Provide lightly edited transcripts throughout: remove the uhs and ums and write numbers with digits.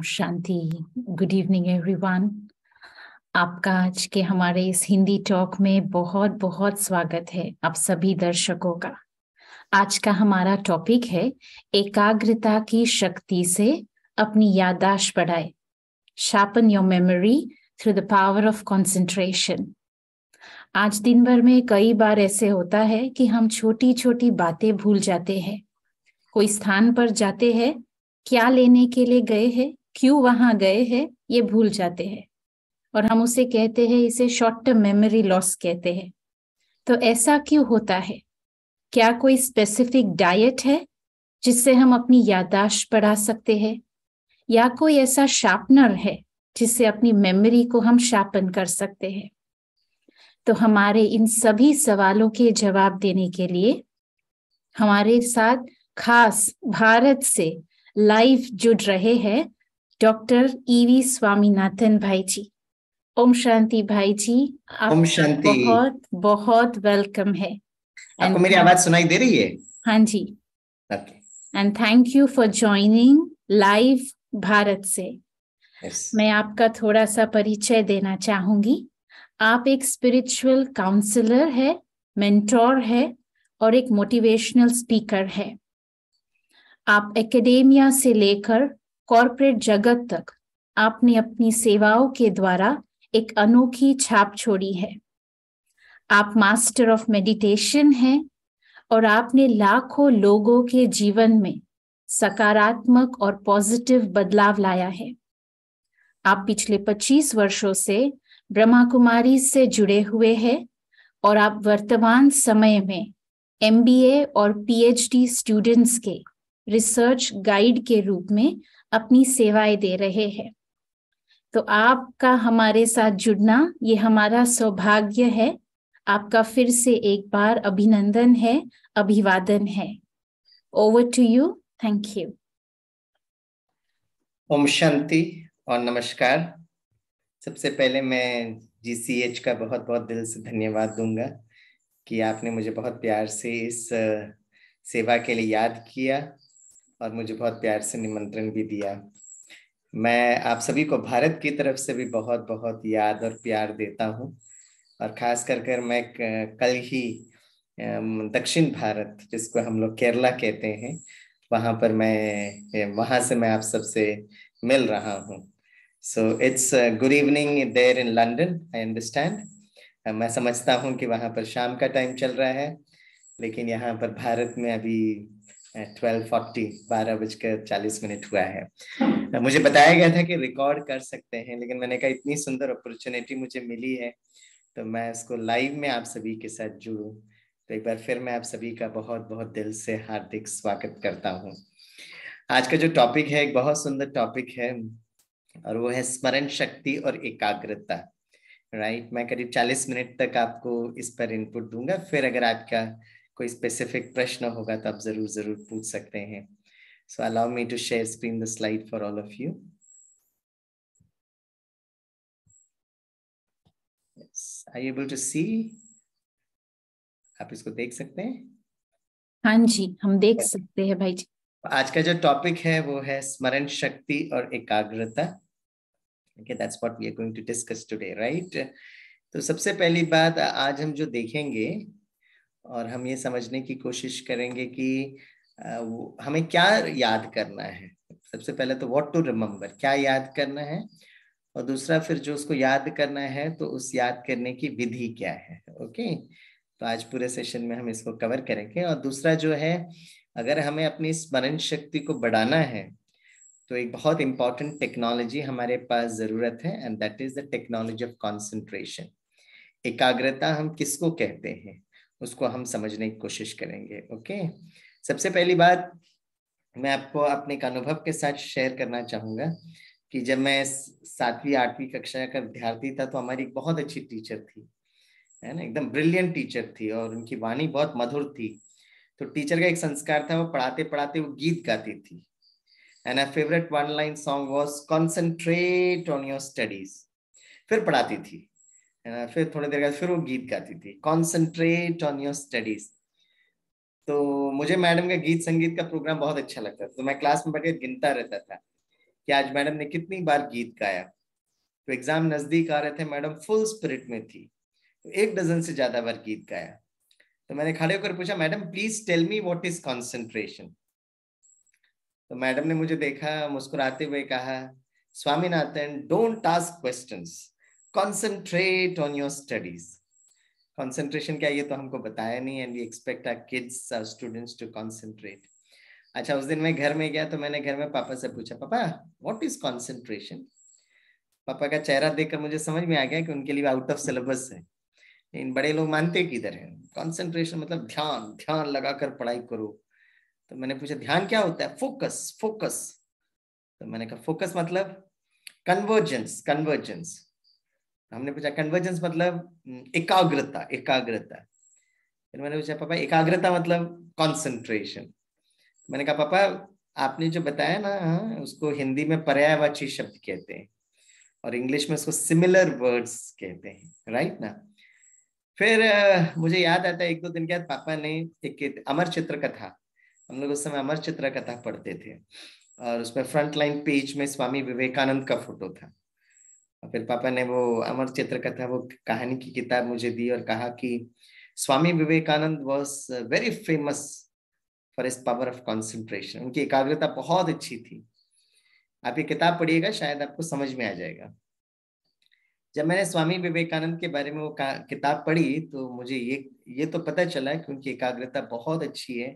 शांति। Good evening everyone. आपका आज के हमारे इस हिंदी टॉक में बहुत बहुत स्वागत है आप सभी दर्शकों का। आज का हमारा टॉपिक है एकाग्रता की शक्ति से अपनी याददाश्त बढ़ाए। Sharpen your memory through the power of concentration. आज दिन भर में कई बार ऐसे होता है कि हम छोटी छोटी बातें भूल जाते हैं। कोई स्थान पर जाते हैं, क्या लेने के लिए गए हैं, क्यों वहां गए हैं, ये भूल जाते हैं और हम उसे कहते हैं, इसे शॉर्ट टर्म मेमोरी लॉस कहते हैं। तो ऐसा क्यों होता है? क्या कोई स्पेसिफिक डाइट है जिससे हम अपनी याददाश्त बढ़ा सकते हैं, या कोई ऐसा शार्पनर है जिससे अपनी मेमोरी को हम शार्पन कर सकते हैं? तो हमारे इन सभी सवालों के जवाब देने के लिए हमारे साथ खास भारत से लाइव जुड़ रहे हैं डॉक्टर ईवी स्वामीनाथन भाई जी। ओम शांति भाई जी, ओम आप शांति। बहुत बहुत वेलकम है। आपको मेरी आवाज सुनाई दे रही है? हाँ जी। Okay. And thank you for joining live Bharat से। मैं आपका थोड़ा सा परिचय देना चाहूंगी। आप एक स्पिरिचुअल काउंसलर है, मेंटोर है और एक मोटिवेशनल स्पीकर है। आप एकेडेमिया से लेकर कॉर्पोरेट जगत तक आपने अपनी सेवाओं के द्वारा एक अनोखी छाप छोड़ी है। आप मास्टर ऑफ मेडिटेशन हैं और आपने लाखों लोगों के जीवन में सकारात्मक और पॉजिटिव बदलाव लाया है। आप पिछले 25 वर्षों से ब्रह्मा कुमारी से जुड़े हुए हैं और आप वर्तमान समय में MBA और PhD स्टूडेंट्स के रिसर्च गाइड के रूप में अपनी सेवाएं दे रहे हैं। तो आपका हमारे साथ जुड़ना ये हमारा सौभाग्य है। आपका फिर से एक बार अभिनंदन है, अभिवादन है। Over to you. Thank you. ओम शांति और नमस्कार। सबसे पहले मैं GCH का बहुत बहुत दिल से धन्यवाद दूंगा कि आपने मुझे बहुत प्यार से इस सेवा के लिए याद किया और मुझे बहुत प्यार से निमंत्रण भी दिया। मैं आप सभी को भारत की तरफ से भी बहुत बहुत याद और प्यार देता हूं और खास कर मैं कल ही दक्षिण भारत, जिसको हम लोग केरला कहते हैं, वहां से मैं आप सबसे मिल रहा हूं। So it's good evening there in London, I understand. मैं समझता हूं कि वहां पर शाम का टाइम चल रहा है, लेकिन यहाँ पर भारत में अभी 12:40 12:40 हुआ है। मुझे बताया गया था कि रिकॉर्ड कर सकते हैं, लेकिन मैंने कहा इतनी सुंदर अपॉर्चुनिटी मुझे मिली है तो मैं इसको लाइव में आप सभी के साथ जुड़ूं। तो एक बार फिर मैं आप सभी का बहुत बहुत दिल से हार्दिक स्वागत करता हूं। आज का जो टॉपिक है एक बहुत सुंदर टॉपिक है और वो है स्मरण शक्ति और एकाग्रता। राइट। मैं करीब 40 मिनट तक आपको इस पर इनपुट दूंगा, फिर अगर आपका कोई स्पेसिफिक प्रश्न होगा तो आप जरूर जरूर पूछ सकते हैं। So allow me to share screen the slide for all of you. Are you able to see? आप इसको देख सकते हैं? हाँ जी, हम देख सकते हैं भाई जी। आज का जो टॉपिक है वो है स्मरण शक्ति और एकाग्रता। Okay, that's what we are going to discuss today, right? तो सबसे पहली बात आज हम जो देखेंगे और हम ये समझने की कोशिश करेंगे कि हमें क्या याद करना है। सबसे पहले तो व्हाट टू रिमेम्बर, क्या याद करना है, और दूसरा फिर जो उसको याद करना है तो उस याद करने की विधि क्या है। ओके, तो आज पूरे सेशन में हम इसको कवर करेंगे। और दूसरा जो है, अगर हमें अपनी स्मरण शक्ति को बढ़ाना है तो एक बहुत इंपॉर्टेंट टेक्नोलॉजी हमारे पास जरूरत है, and that is the technology of concentration. एकाग्रता हम किसको कहते हैं उसको हम समझने की कोशिश करेंगे। ओके, सबसे पहली बात मैं आपको अपने एक अनुभव के साथ शेयर करना चाहूंगा कि जब मैं 7वीं 8वीं कक्षा का विद्यार्थी था तो हमारी एक बहुत अच्छी टीचर थी, है ना, एकदम ब्रिलियंट टीचर थी और उनकी वाणी बहुत मधुर थी। तो टीचर का एक संस्कार था, वो पढ़ाते पढ़ाते वो गीत गाती थी। And her favorite one-line song was "Concentrate on your studies." फिर पढ़ाती थी, है ना, फिर थोड़ी देर बाद फिर वो गीत गाती थी, "Concentrate on your studies." तो मुझे मैडम का गीत संगीत का प्रोग्राम बहुत अच्छा लगता था, तो मैं क्लास में बैठ के गिनता रहता था कि आज मैडम ने कितनी बार गीत गाया। तो एग्जाम नजदीक आ रहे थे, मैडम फुल स्पिरिट में थी, तो 1 डजन से ज्यादा बार गीत गाया। तो मैंने खड़े होकर पूछा, madam please tell me what is concentration. तो मैडम ने मुझे देखा, मुस्कुराते हुए कहा, Swaminathan, don't ask questions, concentrate on your studies. Concentration क्या, ये तो हमको बताया नहीं, and we expect our kids, our students to concentrate. अच्छा, उस दिन मैं घर में गया तो मैंने घर में पापा से पूछा, पापा व्हाट इज कंसंट्रेशन। पापा का चेहरा देखकर मुझे समझ में आ गया कि उनके लिए आउट ऑफ सिलेबस है। इन बड़े लोग मानते किधर है। कंसंट्रेशन मतलब ध्यान, ध्यान लगाकर पढ़ाई करो। तो मैंने पूछा ध्यान क्या होता है। Focus, focus. तो मैंने कहा फोकस मतलब कन्वर्जेंस, कन्वर्जेंस। हमने पूछा कन्वर्जेंस मतलब एकाग्रता, एकाग्रता। फिर मैंने पूछा पापा एकाग्रता मतलब कंसंट्रेशन। मैंने कहा पापा आपने जो बताया ना, उसको हिंदी में पर्यायवाची शब्द कहते हैं और इंग्लिश में उसको सिमिलर वर्ड्स कहते हैं, राइट ना। फिर मुझे याद आता है 1-2 दिन के बाद पापा ने एक अमर चित्र कथा, हम लोग उस समय अमर चित्र कथा पढ़ते थे, और उसमें फ्रंट लाइन पेज में स्वामी विवेकानंद का फोटो था। और फिर पापा ने वो अमर चित्र कथा, वो कहानी की किताब मुझे दी और कहा कि Swami Vivekananda was very famous for his power of concentration. उनकी एकाग्रता बहुत अच्छी थी। आप ये किताब पढ़िएगा, शायद आपको समझ में आ जाएगा। जब मैंने स्वामी विवेकानंद के बारे में वो किताब पढ़ी तो मुझे ये तो पता चला कि उनकी एकाग्रता बहुत अच्छी है।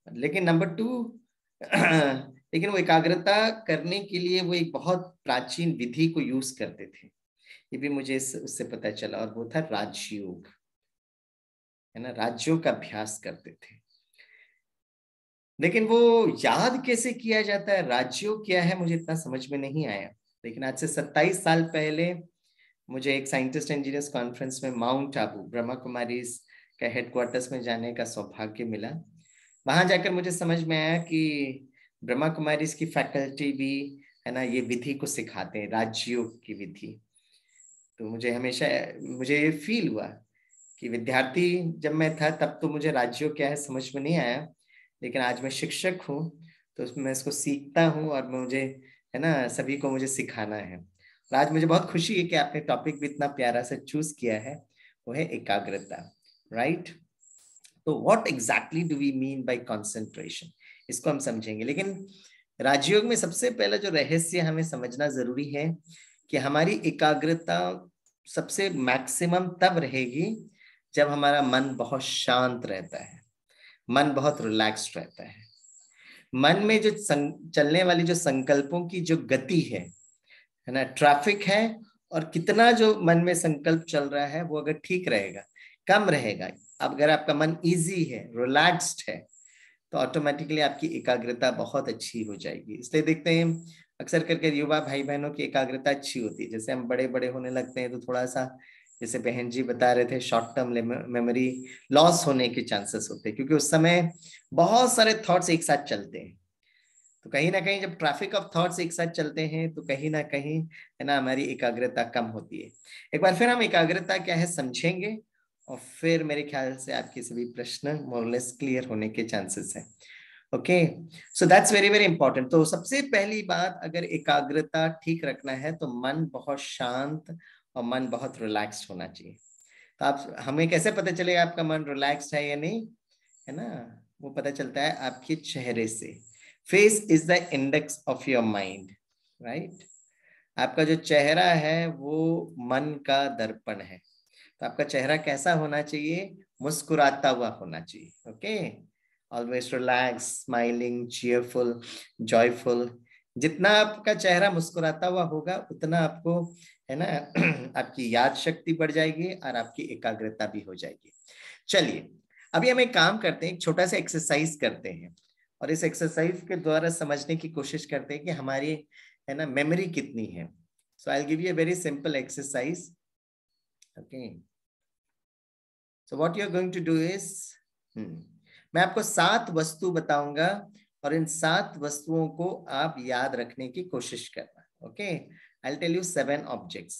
लेकिन नंबर 2, लेकिन वो एकाग्रता करने के लिए वो एक बहुत प्राचीन विधि को यूज करते थे, ये भी मुझे उससे पता चला, और वो था राजयोग, है ना। राजयोग का अभ्यास करते थे। लेकिन वो याद कैसे किया जाता है, राजयोग क्या है, मुझे इतना समझ में नहीं आया। लेकिन आज से 27 साल पहले मुझे एक साइंटिस्ट इंजीनियर्स कॉन्फ्रेंस में माउंट आबू, ब्रह्मा कुमारी का हेडक्वार्टर्स में जाने का सौभाग्य मिला। वहां जाकर मुझे समझ में आया कि ब्रह्मा कुमारी की फैकल्टी भी, है ना, ये विधि को सिखाते हैं, राजयोग की विधि। तो मुझे ये फील हुआ कि विद्यार्थी जब मैं था तब तो मुझे राजयोग क्या है समझ में नहीं आया, लेकिन आज मैं शिक्षक हूँ तो मैं इसको सीखता हूँ और मुझे, है ना, सभी को मुझे सिखाना है। और आज मुझे बहुत खुशी है कि आपने टॉपिक भी इतना प्यारा से चूज किया है, वो है एकाग्रता, राइट। तो what exactly do we mean by concentration, इसको हम समझेंगे। लेकिन राजयोग में सबसे पहला जो रहस्य हमें समझना जरूरी है कि हमारी एकाग्रता सबसे मैक्सिमम तब रहेगी जब हमारा मन बहुत शांत रहता है, मन बहुत रिलैक्स्ड रहता है। मन में जो चलने वाली जो संकल्पों की जो गति है ना, ट्रैफिक है, और कितना जो मन में संकल्प चल रहा है वो अगर ठीक रहेगा, कम रहेगा, अब अगर आपका मन इजी है, रिलैक्स्ड है, तो ऑटोमेटिकली आपकी एकाग्रता बहुत अच्छी हो जाएगी। इसलिए देखते हैं अक्सर करके युवा भाई बहनों की एकाग्रता अच्छी होती है। जैसे हम बड़े बड़े होने लगते हैं तो थोड़ा सा, जैसे बहन जी बता रहे थे, शॉर्ट टर्म मेमोरी लॉस होने के चांसेस होते हैं, क्योंकि उस समय बहुत सारे थॉट्स एक साथ चलते हैं। तो कहीं ना कहीं जब ट्रैफिक ऑफ थॉट्स एक साथ चलते हैं तो कहीं ना कहीं, है ना, हमारी एकाग्रता कम होती है। एक बार फिर हम एकाग्रता क्या है समझेंगे, और फिर मेरे ख्याल से आपके सभी प्रश्न मोरलेस क्लियर होने के चांसेस हैं। Okay, so that's very very important. तो सबसे पहली बात, अगर एकाग्रता ठीक रखना है तो मन बहुत शांत और मन बहुत रिलैक्स्ड होना चाहिए। तो आप, हमें कैसे पता चलेगा आपका मन रिलैक्स्ड है या नहीं, है ना, वो पता चलता है आपके चेहरे से। Face is the index of your mind, right. आपका जो चेहरा है वो मन का दर्पण है। तो आपका चेहरा कैसा होना चाहिए, मुस्कुराता हुआ होना चाहिए। Okay, always relax, smiling, cheerful, joyful. जितना आपका चेहरा मुस्कुराता हुआ होगा उतना आपको, है ना, आपकी याद शक्ति बढ़ जाएगी और आपकी एकाग्रता भी हो जाएगी। चलिए अभी हम एक काम करते हैं, एक छोटा सा एक्सरसाइज करते हैं, और इस एक्सरसाइज के द्वारा समझने की कोशिश करते हैं कि हमारी, है ना, मेमोरी कितनी है। So I will give you a very simple exercise. Okay, so what you are going to do is, मैं आपको 7 वस्तु बताऊंगा और इन 7 वस्तुओं को आप याद रखने की कोशिश करना। Okay, I will tell you 7 objects.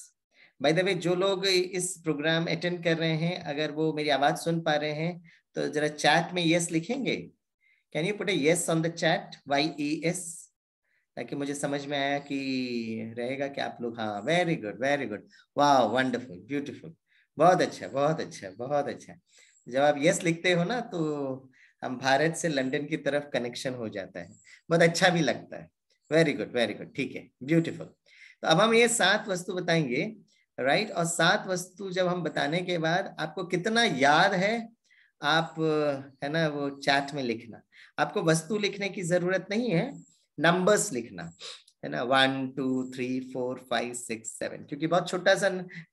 By the way, जो लोग इस प्रोग्राम अटेंड कर रहे हैं, अगर वो मेरी आवाज सुन पा रहे हैं तो जरा चैट में यस लिखेंगे। Can you put a yes on the chat, YES? ताकि मुझे समझ में आया कि रहेगा कि आप लोग, हाँ, वेरी गुड वेरी गुड, वाह, वंडरफुल, ब्यूटीफुल, बहुत अच्छा बहुत अच्छा बहुत अच्छा। जब आप यस लिखते हो ना तो हम भारत से लंदन की तरफ कनेक्शन हो जाता है, बहुत अच्छा भी लगता है। वेरी गुड वेरी गुड, ठीक है, ब्यूटीफुल। तो अब हम ये 7 वस्तु बताएंगे, राइट। और 7 वस्तु जब हम बताने के बाद आपको कितना याद है, आप, है ना, वो चैट में लिखना। आपको वस्तु लिखने की जरूरत नहीं है, नंबर्स लिखना, है ना, 1 2 3 4 5 6 7, क्योंकि बहुत छोटा सा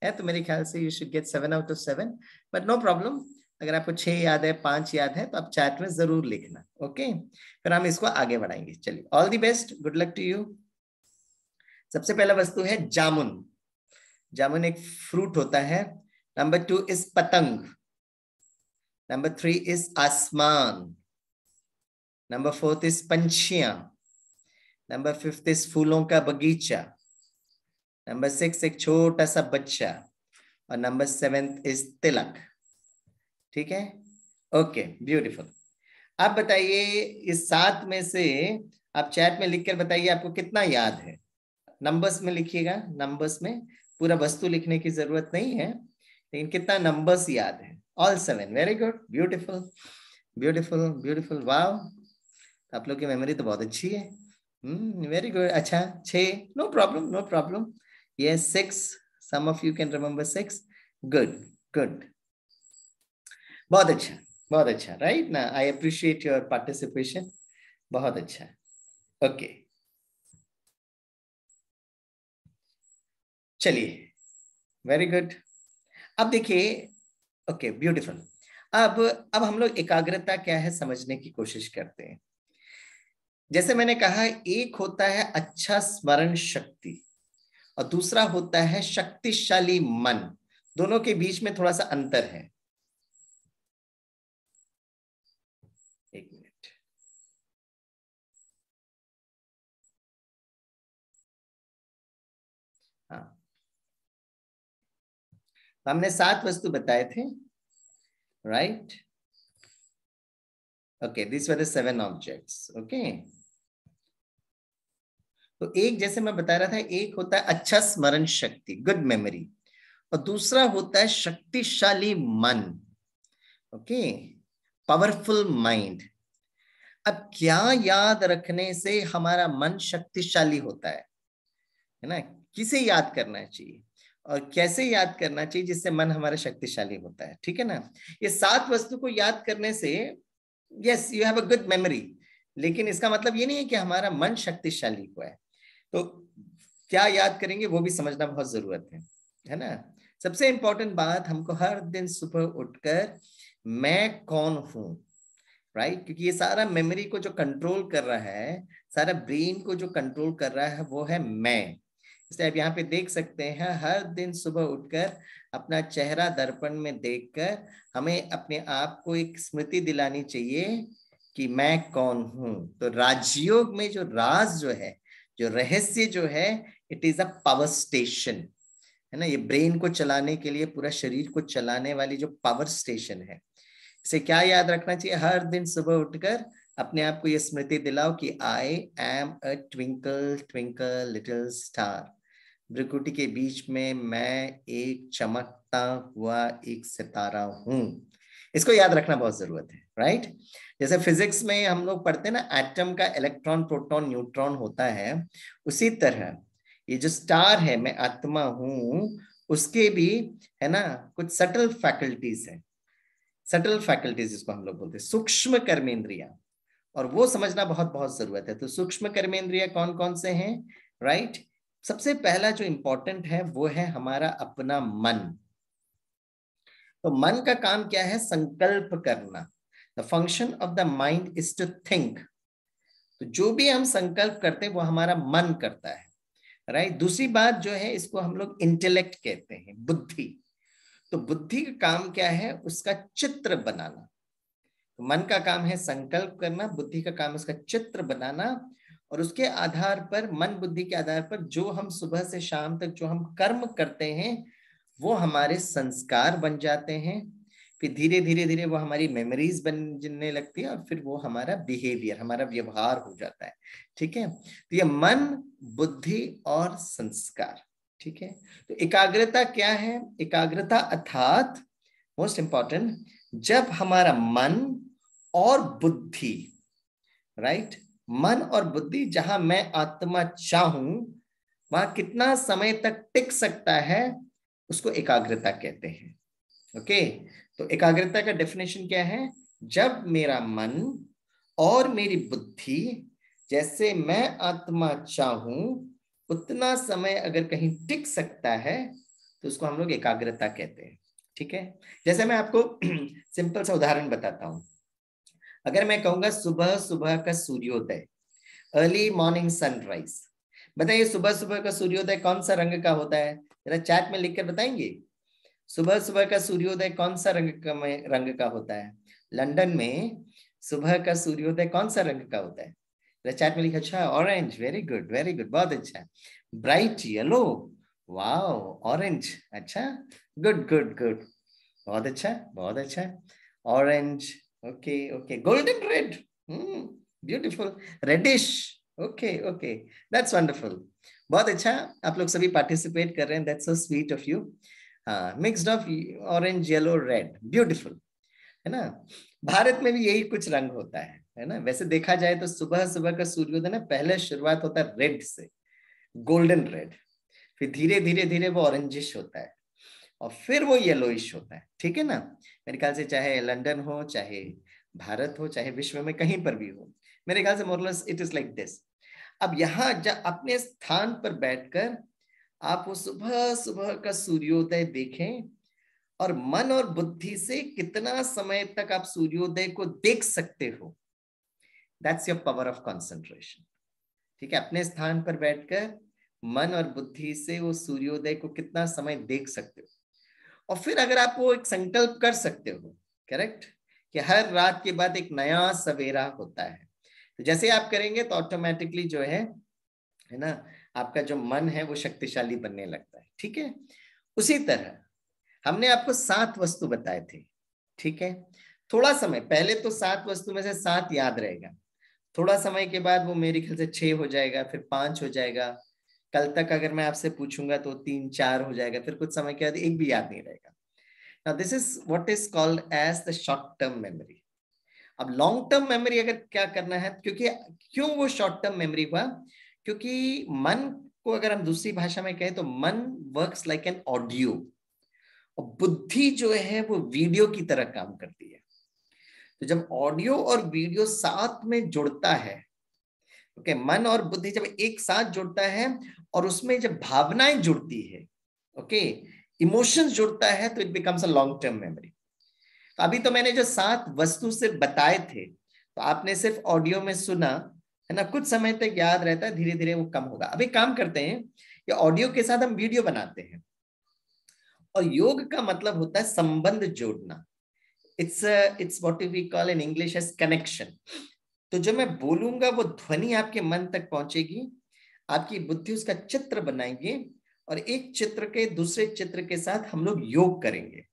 है तो मेरे ख्याल से you should get 7 out of 7, but no problem. अगर आपको 6 याद है, 5 याद है, तो आप चैट में जरूर लिखना, ओके। फिर हम इसको आगे बढ़ाएंगे। चलिए, all the best, good luck to you. सबसे पहला वस्तु है जामुन। जामुन एक फ्रूट होता है। नंबर 2 इज पतंग। नंबर 3 इज आसमान। नंबर 4 इज पंछियां। नंबर 5 इज फूलों का बगीचा। नंबर 6 एक छोटा सा बच्चा। और नंबर 7 इज तिलक। ठीक है, ओके, ब्यूटीफुल। आप बताइए, इस 7 में से आप चैट में लिखकर बताइए आपको कितना याद है। नंबर्स में लिखिएगा, नंबर्स में, पूरा वस्तु लिखने की जरूरत नहीं है, लेकिन कितना नंबर्स याद है। All 7, very good, beautiful beautiful beautiful, wow. आप लोग की मेमोरी तो बहुत अच्छी है। Very good. अच्छा, 6, no problem no problem. Yes, 6, some of you can remember 6, good good, बहुत अच्छा बहुत अच्छा, राइट ना। आई अप्रिशिएट योर पार्टिसिपेशन, बहुत अच्छा, ओके। चलिए, वेरी गुड। अब देखिए, ओके, ब्यूटीफुल। अब हम लोग एकाग्रता क्या है समझने की कोशिश करते हैं। जैसे मैंने कहा, एक होता है अच्छा स्मरण शक्ति और दूसरा होता है शक्तिशाली मन। दोनों के बीच में थोड़ा सा अंतर है। एक मिनट, हाँ, हमने 7 वस्तु बताए थे, right. Okay, this were the 7 objects, okay. तो एक, जैसे मैं बता रहा था, एक होता है अच्छा स्मरण शक्ति, गुड मेमोरी, और दूसरा होता है शक्तिशाली मन, ओके, पावरफुल माइंड। अब क्या याद रखने से हमारा मन शक्तिशाली होता है ना, किसे याद करना चाहिए और कैसे याद करना चाहिए जिससे मन हमारा शक्तिशाली होता है, ठीक है ना। ये 7 वस्तु को याद करने से, yes, you have a good memory, लेकिन इसका मतलब ये नहीं है कि हमारा मन शक्तिशाली हुआ है। तो क्या याद करेंगे वो भी समझना बहुत जरूरत है ना। सबसे इंपॉर्टेंट बात, हमको हर दिन सुबह उठकर मैं कौन हूं, राइट, क्योंकि ये सारा मेमोरी को जो कंट्रोल कर रहा है, सारा ब्रेन को जो कंट्रोल कर रहा है, वो है मैं। इसलिए आप यहाँ पे देख सकते हैं, हर दिन सुबह उठकर अपना चेहरा दर्पण में देखकर हमें अपने आप को एक स्मृति दिलानी चाहिए कि मैं कौन हूं। तो राजयोग में जो राज जो है, जो रहस्य जो है, it is a power station, है ना। ये ब्रेन को चलाने के लिए, पूरा शरीर को चलाने वाली जो पावर स्टेशन है। इसे क्या याद रखना चाहिए, हर दिन सुबह उठकर अपने आप को यह स्मृति दिलाओ कि I am a twinkle twinkle little star. भ्रिकुटी के बीच में मैं एक चमकता हुआ एक सितारा हूं। इसको याद रखना बहुत जरूरत है, राइट। जैसे फिजिक्स में हम लोग पढ़ते हैं ना, एटम का इलेक्ट्रॉन प्रोटॉन न्यूट्रॉन होता है, उसी तरह ये जो स्टार है, मैं आत्मा हूं, उसके भी, है ना, कुछ सटल फैकल्टीज है। सटल फैकल्टीज जिसको हम लोग बोलते हैं सूक्ष्म कर्मेंद्रिया, और वो समझना बहुत बहुत जरूरत है। तो सूक्ष्म कर्मेंद्रिया कौन कौन से हैं, राइट। सबसे पहला जो इंपॉर्टेंट है वो है हमारा अपना मन। तो मन का काम क्या है, संकल्प करना। The function of the mind is to think. तो जो भी हम संकल्प करते हैं वो हमारा मन करता है, राइट। दूसरी बात जो है, इसको हम लोग इंटेलेक्ट कहते हैं, बुद्धि। तो बुद्धि का काम क्या है, उसका चित्र बनाना। तो मन का काम है संकल्प करना, बुद्धि का काम है उसका चित्र बनाना, और उसके आधार पर, मन बुद्धि के आधार पर, जो हम सुबह से शाम तक जो हम कर्म करते हैं वो हमारे संस्कार बन जाते हैं। फिर धीरे धीरे धीरे वो हमारी मेमोरीज बनने लगती है और फिर वो हमारा बिहेवियर, हमारा व्यवहार हो जाता है। ठीक है, तो ये मन, बुद्धि और संस्कार। ठीक है, तो एकाग्रता क्या है? एकाग्रता अर्थात मोस्ट इंपॉर्टेंट, जब हमारा मन और बुद्धि, राइट, मन और बुद्धि जहां मैं आत्मा चाहूं वहां कितना समय तक टिक सकता है, उसको एकाग्रता कहते हैं। ओके, तो एकाग्रता का डेफिनेशन क्या है? जब मेरा मन और मेरी बुद्धि जैसे मैं आत्मा चाहूं उतना समय अगर कहीं टिक सकता है तो उसको हम लोग एकाग्रता कहते हैं। ठीक है, जैसे मैं आपको सिंपल सा उदाहरण बताता हूं। अगर मैं कहूंगा सुबह सुबह का सूर्योदय, अर्ली मॉर्निंग सनराइज, बताइए सुबह सुबह का सूर्योदय कौन सा रंग का होता है? जरा चैट में लिखकर बताएंगे। सुबह सुबह का सूर्योदय कौन सा रंग का होता है? लंदन में सुबह का सूर्योदय कौन सा रंग का होता है? चैट में लिखा। अच्छा, orange, very good very good, बहुत अच्छा। ब्राइट येलो, वाओ, ऑरेंज, अच्छा, गुड गुड गुड, बहुत अच्छा बहुत अच्छा। Orange, okay okay, golden red, beautiful, reddish, okay okay, that's wonderful, बहुत अच्छा। आप लोग सभी पार्टिसिपेट कर रहे हैं, that's so sweet of you. हाँ, mixed of orange yellow red, beautiful, है ना। भारत में भी यही कुछ रंग होता है ना। वैसे देखा जाए तो सुबह सुबह का सूर्योदय ना पहले शुरुआत होता है रेड से, गोल्डन रेड, फिर धीरे धीरे धीरे वो ऑरेंजिश होता है और फिर वो येलोइश होता है। ठीक है ना, मेरे ख्याल से चाहे लंदन हो, चाहे भारत हो, चाहे विश्व में कहीं पर भी हो, मेरे ख्याल से मोरलेस इट इज लाइक दिस। अब यहाँ अपने स्थान पर बैठकर आप वो सुबह सुबह का सूर्योदय देखें और मन और बुद्धि से कितना समय तक आप सूर्योदय को देख सकते हो, that's your power of concentration. ठीक है, अपने स्थान पर बैठकर मन और बुद्धि से वो सूर्योदय को कितना समय देख सकते हो, और फिर अगर आप वो एक संकल्प कर सकते हो, करेक्ट, कि हर रात के बाद एक नया सवेरा होता है, तो जैसे आप करेंगे तो ऑटोमेटिकली जो है ना, आपका जो मन है वो शक्तिशाली बनने लगता है। ठीक है, उसी तरह हमने आपको 7 वस्तु बताए थे। ठीक है, थोड़ा समय पहले तो 7 वस्तु में से 7 याद रहेगा, थोड़ा समय के बाद वो मेरे ख्याल से 6 हो जाएगा, फिर 5 हो जाएगा, कल तक अगर मैं आपसे पूछूंगा तो 3 4 हो जाएगा, फिर कुछ समय के बाद एक भी याद नहीं रहेगा। Now this is what is called as the short term memory. अब लॉन्ग टर्म मेमोरी अगर क्या करना है, क्योंकि क्यों वो शॉर्ट टर्म मेमोरी हुआ, क्योंकि मन को अगर हम दूसरी भाषा में कहें तो मन वर्क्स लाइक एन ऑडियो, और बुद्धि जो है वो वीडियो की तरह काम करती है। तो जब ऑडियो और वीडियो साथ में जुड़ता है, ओके, मन और बुद्धि जब एक साथ जुड़ता है और उसमें जब भावनाएं जुड़ती है, ओके, इमोशंस जुड़ता है, तो it becomes a long term memory. तो अभी तो मैंने जो 7 वस्तु से बताए थे, तो आपने सिर्फ ऑडियो में सुना, है ना, कुछ समय तक याद रहता है, धीरे धीरे वो कम होगा। अभी काम करते हैं, ये ऑडियो के साथ हम वीडियो बनाते हैं, और योग का मतलब होता है संबंध जोड़ना। It's what we call in English as connection. तो जो मैं बोलूंगा वो ध्वनि आपके मन तक पहुंचेगी, आपकी बुद्धि उसका चित्र बनाएंगे, और एक चित्र के दूसरे चित्र के साथ हम लोग योग करेंगे।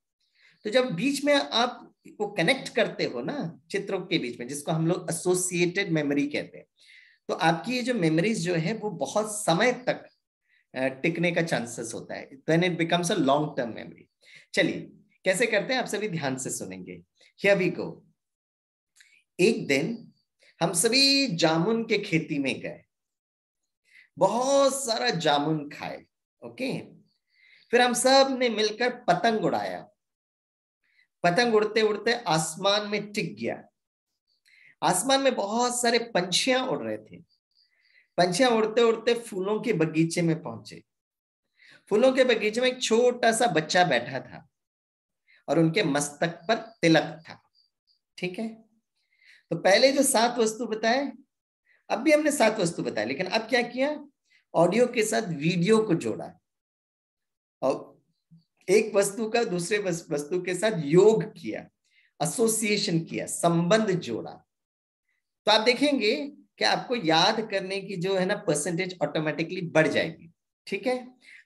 तो जब बीच में आप वो कनेक्ट करते हो ना चित्रों के बीच में, जिसको हम लोग एसोसिएटेड मेमोरी कहते हैं, तो आपकी ये जो मेमोरीज जो है वो बहुत समय तक टिकने का चांसेस होता है, then it becomes a long term memory. चलिए कैसे करते हैं आप सभी ध्यान से सुनेंगे। Here we go. एक दिन हम सभी जामुन के खेती में गए, बहुत सारा जामुन खाए, ओके, फिर हम सब ने मिलकर पतंग उड़ाया, पतंग उड़ते उड़ते आसमान में टिक गया। आसमान में बहुत सारे पंछियां उड़ रहे थे, पंछियां उड़ते उड़ते फूलों के बगीचे में पहुंचे। फूलों के बगीचे में एक छोटा सा बच्चा बैठा था और उनके मस्तक पर तिलक था। ठीक है, तो पहले जो 7 वस्तु बताए, अब भी हमने 7 वस्तु बताए, लेकिन अब क्या किया, ऑडियो के साथ वीडियो को जोड़ा और एक वस्तु का दूसरे वस्तु के साथ योग किया, एसोसिएशन किया, संबंध जोड़ा। तो आप देखेंगे कि आपको याद करने की जो है ना परसेंटेज ऑटोमेटिकली बढ़ जाएगी। ठीक है।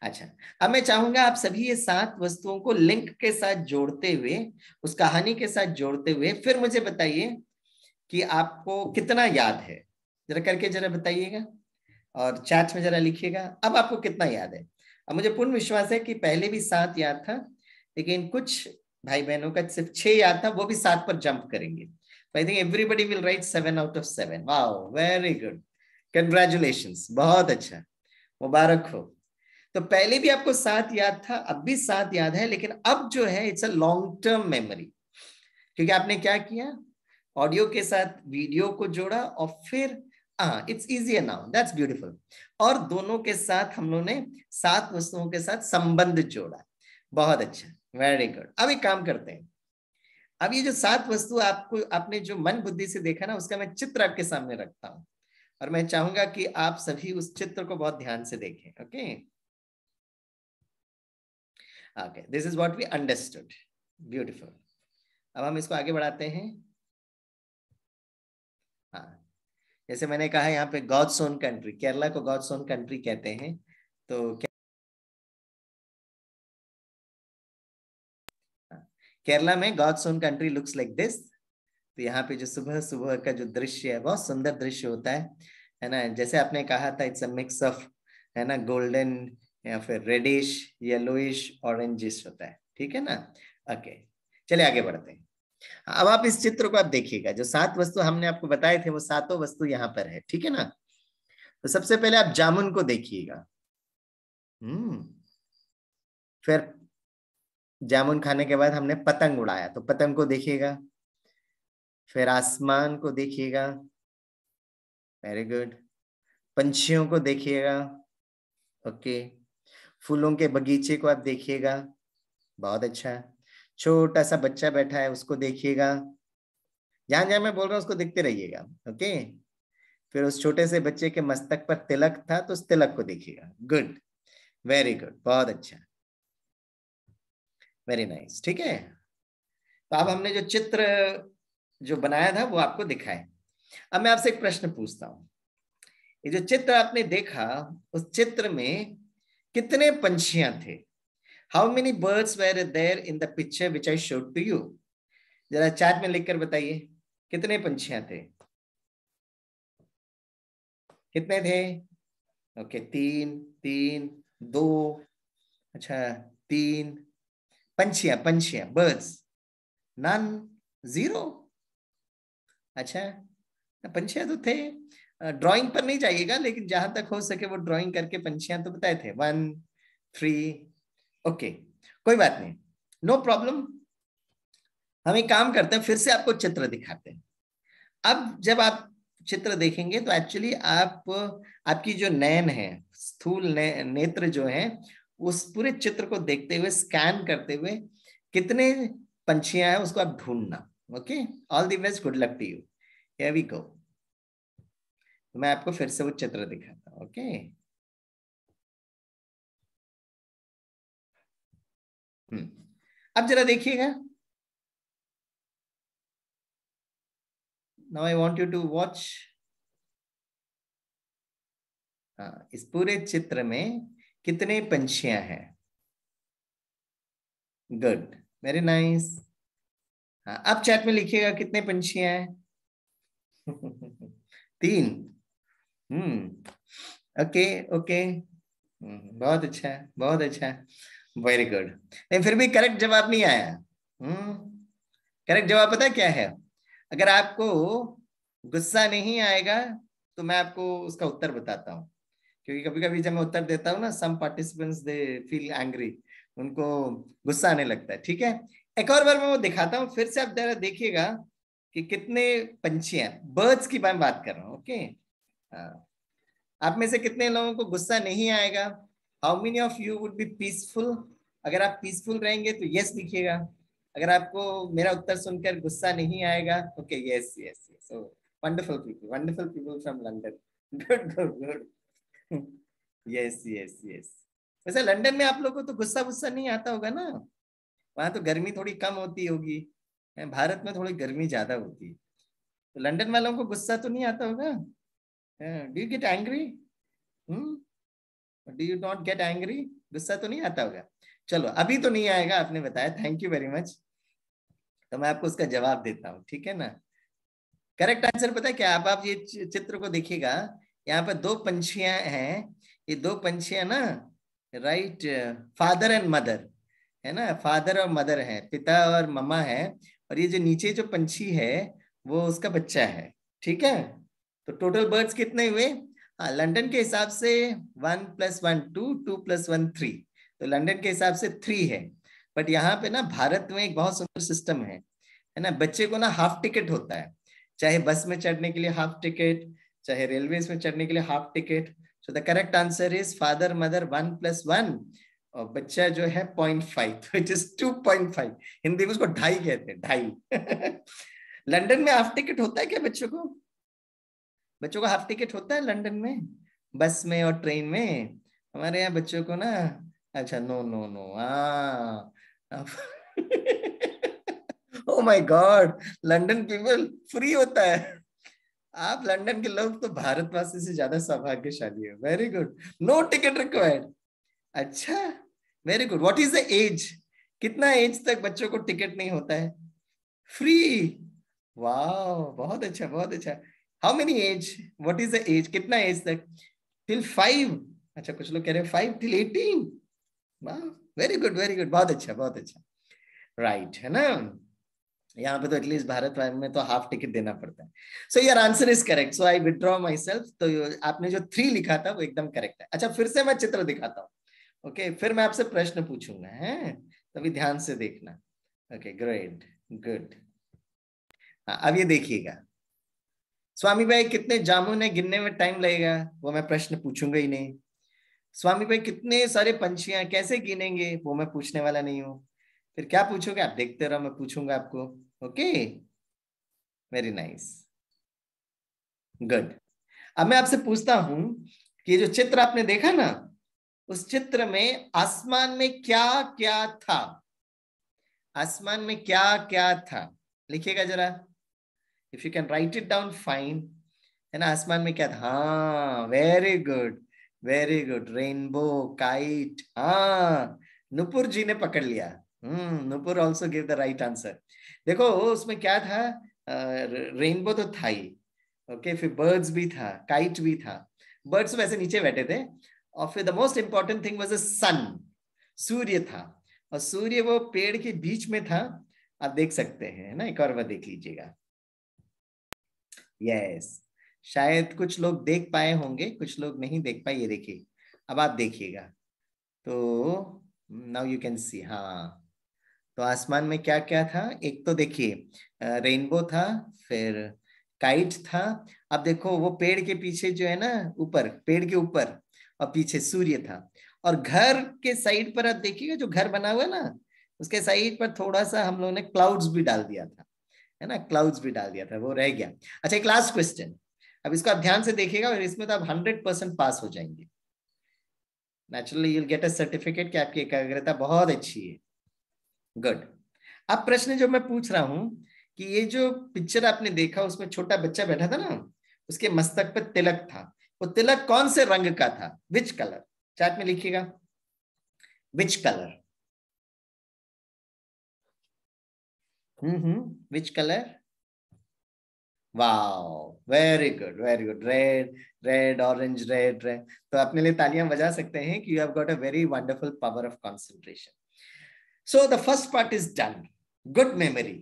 अच्छा, अब मैं चाहूंगा आप सभी ये 7 वस्तुओं को लिंक के साथ जोड़ते हुए, उस कहानी के साथ जोड़ते हुए फिर मुझे बताइए कि आपको कितना याद है। जरा करके जरा बताइएगा और चैट में जरा लिखिएगा अब आपको कितना याद है। अब मुझे पूर्ण विश्वास है कि पहले भी 7 याद था, लेकिन कुछ भाई बहनों का सिर्फ 6 याद था, वो भी 7 पर जंप करेंगे। I think everybody will write 7 out of 7। Wow, very good, congratulations, बहुत अच्छा, मुबारक हो। तो पहले भी आपको 7 याद था, अब भी 7 याद है, लेकिन अब जो है it's a long term memory, क्योंकि आपने क्या किया, ऑडियो के साथ वीडियो को जोड़ा और फिर it's easier now, that's beautiful. और दोनों के साथ हम लोगों ने 7 वस्तुओं के साथ संबंध जोड़ा, बहुत अच्छा, वेरी गुड। अब एक काम करते हैं, अब ये जो 7 वस्तु आपको आपने जो मन बुद्धि से देखा ना, उसका मैं चित्र आपके सामने रखता हूं और मैं चाहूंगा कि आप सभी उस चित्र को बहुत ध्यान से देखें। Okay okay, this is what we understood, beautiful. अब हम इसको आगे बढ़ाते हैं। हाँ, जैसे मैंने कहा यहाँ पे गॉड्स ओन कंट्री, केरला को गॉड्स ओन कंट्री कहते हैं। तो केरला में God's own country looks like this. तो यहाँ पे जो सुबह सुबह का जो दृश्य है, बहुत सुंदर दृश्य होता है ना। जैसे आपने कहा था, इट्स अ मिक्स ऑफ, है ना, गोल्डन या फिर रेडिश, येलोइश, ऑरेंजिश होता है, ठीक है ना। ओके, चलिए आगे बढ़ते हैं। अब आप इस चित्र को आप देखिएगा, जो 7 वस्तु हमने आपको बताए थे वो सातों वस्तु यहाँ पर है, ठीक है ना। तो सबसे पहले आप जामुन को देखिएगा। फिर जामुन खाने के बाद हमने पतंग उड़ाया, तो पतंग को देखिएगा। फिर आसमान को देखिएगा, वेरी गुड। पंछियों को देखिएगा, ओके। फूलों के बगीचे को आप देखिएगा, बहुत अच्छा। छोटा सा बच्चा बैठा है, उसको देखिएगा। जहां जहां मैं बोल रहा हूं उसको देखते रहिएगा, ओके। फिर उस छोटे से बच्चे के मस्तक पर तिलक था, तो उस तिलक को देखिएगा, गुड, वेरी गुड, बहुत अच्छा, वेरी नाइस, ठीक है। तो अब हमने जो चित्र जो बनाया था वो आपको दिखाए। अब मैं आपसे एक प्रश्न पूछता हूं, ये जो चित्र आपने देखा, उस चित्र में कितने पंछियां थे? How many birds were there in the picture which I showed to you? जरा चैट में लिखकर बताइए, कितने पंछियां थे, कितने थे? ओके, 3 3 2, अच्छा, 3 पंछियां, पंछियां, बर्ड्स, नन, 0। अच्छा, पंछियां तो थे। ड्राइंग पर नहीं जाइएगा, लेकिन जहां तक हो सके वो ड्राइंग करके पंछियां तो बताए थे, 1 3। ओके, कोई बात नहीं, नो प्रॉब्लम। हम एक काम करते हैं, फिर से आपको चित्र दिखाते हैं। अब जब आप चित्र देखेंगे तो एक्चुअली आप, आपकी जो नयन है, स्थूल नेत्र जो है, उस पूरे चित्र को देखते हुए, स्कैन करते हुए कितने पंछियां हैं उसको आप ढूंढना। Okay, all the best, good luck to you, here we go. मैं आपको फिर से वो चित्र दिखाता हूँ, ओके। अब जरा देखिएगा, now I want you to watch. हाँ, इस पूरे चित्र में कितने पंछियां हैं? Good, very nice. हाँ, अब चैट में लिखिएगा कितने पंछियां हैं। 3। ओके ओके, बहुत अच्छा, बहुत अच्छा, वेरी गुड। नहीं, फिर भी करेक्ट जवाब नहीं आया। करेक्ट जवाब पता है क्या है? अगर आपको गुस्सा नहीं आएगा तो मैं आपको उसका उत्तर बताता हूँ, क्योंकि कभी कभी जब मैं उत्तर देता हूँ ना, सम पार्टिसिपेंट्स दे फील एंग्री, उनको गुस्सा आने लगता है, ठीक है। एक और बार मैं वो दिखाता हूँ, फिर से आप जरा देखिएगा कि कितने पंछी हैं, बर्ड्स की मैं बात कर रहा हूँ, ओके। आप में से कितने लोगों को गुस्सा नहीं आएगा? How many of you would be peaceful? अगर आप पीसफुल रहेंगे तो यस लिखिएगा। अगर आपको मेरा उत्तर सुनकर गुस्सा नहीं आएगा, okay, yes yes yes. Wonderful people from London, good good good, yes yes yes. वैसे लंदन में आप लोगों को तो गुस्सा गुस्सा नहीं आता होगा ना, वहां तो गर्मी थोड़ी कम होती होगी, भारत में थोड़ी गर्मी ज्यादा होती है, तो लंदन वालों को गुस्सा तो नहीं आता होगा? Do you get angry? Do you not get angry? गुस्सा तो नहीं आता होगा? चलो अभी तो नहीं आएगा, आपने बताया, थैंक यू वेरी मच। तो मैं आपको उसका जवाब देता हूँ, ठीक है ना। करेक्ट आंसर पता है क्या? आप ये चित्र को देखिएगा, यहाँ पर दो पंछियां हैं, ये दो पंछियां ना, राइट, फादर एंड मदर है ना, फादर और मदर है, पिता और मम्मा है, और ये जो नीचे जो पंछी है वो उसका बच्चा है, ठीक है। तो टोटल बर्ड्स कितने हुए? हाँ, लंदन के हिसाब से 1 + 1 2, 2 + 1 3, तो लंदन के हिसाब से 3 है। बट यहाँ पे ना भारत में एक बहुत सुंदर सिस्टम है ना, बच्चे को ना हाफ टिकट होता है, चाहे बस में चढ़ने के लिए हाफ टिकट, चाहे रेलवे में चढ़ने के लिए half ticket. So the correct answer is father mother 1 + 1, और बच्चा जो है 0.5, इट इज 2.5। हिंदी में उसको ढाई कहते हैं, ढाई। लंदन में हाफ टिकट होता है क्या बच्चों को? बच्चों को हाफ टिकट होता है लंदन में, बस में और ट्रेन में? हमारे यहाँ बच्चों को ना, अच्छा, नो नो नो, हाँ। Oh my God, London people free होता है। आप लंदन के लोग तो भारतवासी से ज्यादा सौभाग्यशाली है। Very good, no ticket required. अच्छा, very good. What is the age? कितना एज तक बच्चों को टिकट नहीं होता है? फ्री। वाह, बहुत अच्छा, बहुत अच्छा। How many age? What is the age? कितना एज तक? टिल 5? अच्छा, कुछ लोग कह रहे हैं 5 टिल 18। वाह, वेरी गुड, वेरी गुड, बहुत अच्छा, बहुत अच्छा। राइट, है ना। यहाँ पे तो एटलीस्ट भारत में तो हाफ टिकट देना पड़ता है। So your answer is correct, so I withdraw my self. तो आपने जो 3 लिखा था वो एकदम करेक्ट है। अच्छा, फिर से मैं चित्र दिखाता हूँ, ओके, फिर मैं आपसे प्रश्न पूछूंगा, है, तभी ध्यान से देखना। Okay, great, good. हाँ, अब ये देखिएगा, स्वामी भाई कितने जामुन है गिनने में टाइम लगेगा? वो मैं प्रश्न पूछूंगा ही नहीं। स्वामी भाई कितने सारे पंछियां कैसे गिनेंगे? वो मैं पूछने वाला नहीं हूं। फिर क्या पूछोगे आप? देखते रहो, मैं पूछूंगा आपको। Okay, very nice, good. अब मैं आपसे पूछता हूं कि ये जो चित्र आपने देखा ना, उस चित्र में आसमान में क्या क्या था? आसमान में क्या क्या था? लिखिएगा जरा, if you can write it down fine. है ना, आसमान में क्या था? हाँ, very good, very good, rainbow, kite. हाँ, नुपुर जी ने पकड़ लिया। Nupur also give the right answer. देखो उसमें क्या था, रेनबो तो था ही, ओके, फिर बर्ड्स भी था, काइट भी था। बर्ड्स वैसे नीचे बैठे थे, और फिर the most important thing was the sun, सूर्य था, और सूर्य वो पेड़ के बीच में था। आप देख सकते हैं ना, एक और बार देख लीजिएगा। यस, शायद कुछ लोग देख पाए होंगे, कुछ लोग नहीं देख पाए, ये देखिए, अब आप देखिएगा तो नाउ यू कैन सी। हाँ, तो आसमान में क्या क्या था? एक तो देखिए रेनबो था, फिर काइट था। अब देखो वो पेड़ के पीछे जो है ना, ऊपर, पेड़ के ऊपर और पीछे सूर्य था। और घर के साइड पर आप देखिएगा, जो घर बना हुआ है ना, उसके साइड पर थोड़ा सा हम लोगों ने क्लाउड्स भी डाल दिया था, है ना, क्लाउड्स भी डाल दिया था, वो रह गया। अच्छा, एक लास्ट क्वेश्चन, अब इसको आप ध्यान से देखिएगा, और इसमें तो आप 100% पास हो जाएंगे। Naturally you'll get a certificate कि आपकी एकाग्रता बहुत अच्छी है। गुड। अब प्रश्न जो मैं पूछ रहा हूं कि ये जो पिक्चर आपने देखा, उसमें छोटा बच्चा बैठा था ना, उसके मस्तक पर तिलक था, वो तिलक कौन से रंग का था? Which colour? चैट में लिखिएगा, which colour? Which colour? Wow, very good, very good, red, red, orange, red, red. तो अपने लिए तालियां बजा सकते हैं कि you have got a very wonderful power of concentration. So the first part is done. Good memory,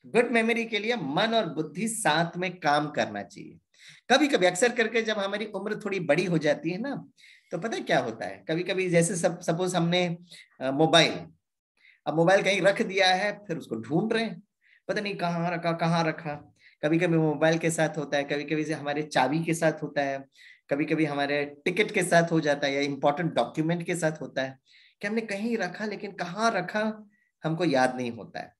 good memory के लिए मन और बुद्धि साथ में काम करना चाहिए। कभी कभी, अक्सर करके, जब हमारी उम्र थोड़ी बड़ी हो जाती है ना, तो पता है क्या होता है, कभी कभी जैसे सपोज हमने मोबाइल, अब मोबाइल कहीं रख दिया है, फिर उसको ढूंढ रहे हैं, पता नहीं कहाँ रखा, कहाँ रखा। कभी कभी मोबाइल के साथ होता है, कभी कभी हमारे चाबी के साथ होता है, कभी कभी हमारे टिकट के साथ हो जाता है, या इंपॉर्टेंट डॉक्यूमेंट के साथ होता है कि हमने कहीं रखा, लेकिन कहाँ रखा हमको याद नहीं होता है।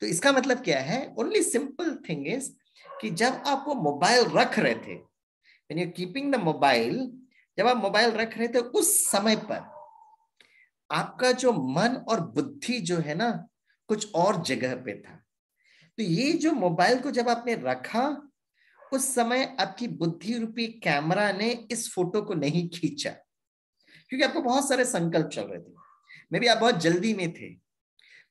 तो इसका मतलब क्या है? ओनली सिंपल थिंग इज कि जब आप वो मोबाइल रख रहे थे, when you keeping the mobile, जब आप मोबाइल रख रहे थे, उस समय पर आपका जो मन और बुद्धि जो है ना, कुछ और जगह पे था। तो ये जो मोबाइल को जब आपने रखा, उस समय आपकी बुद्धि रूपी कैमरा ने इस फोटो को नहीं खींचा, क्योंकि आपको बहुत सारे संकल्प चल रहे थे, मे बी आप बहुत जल्दी में थे।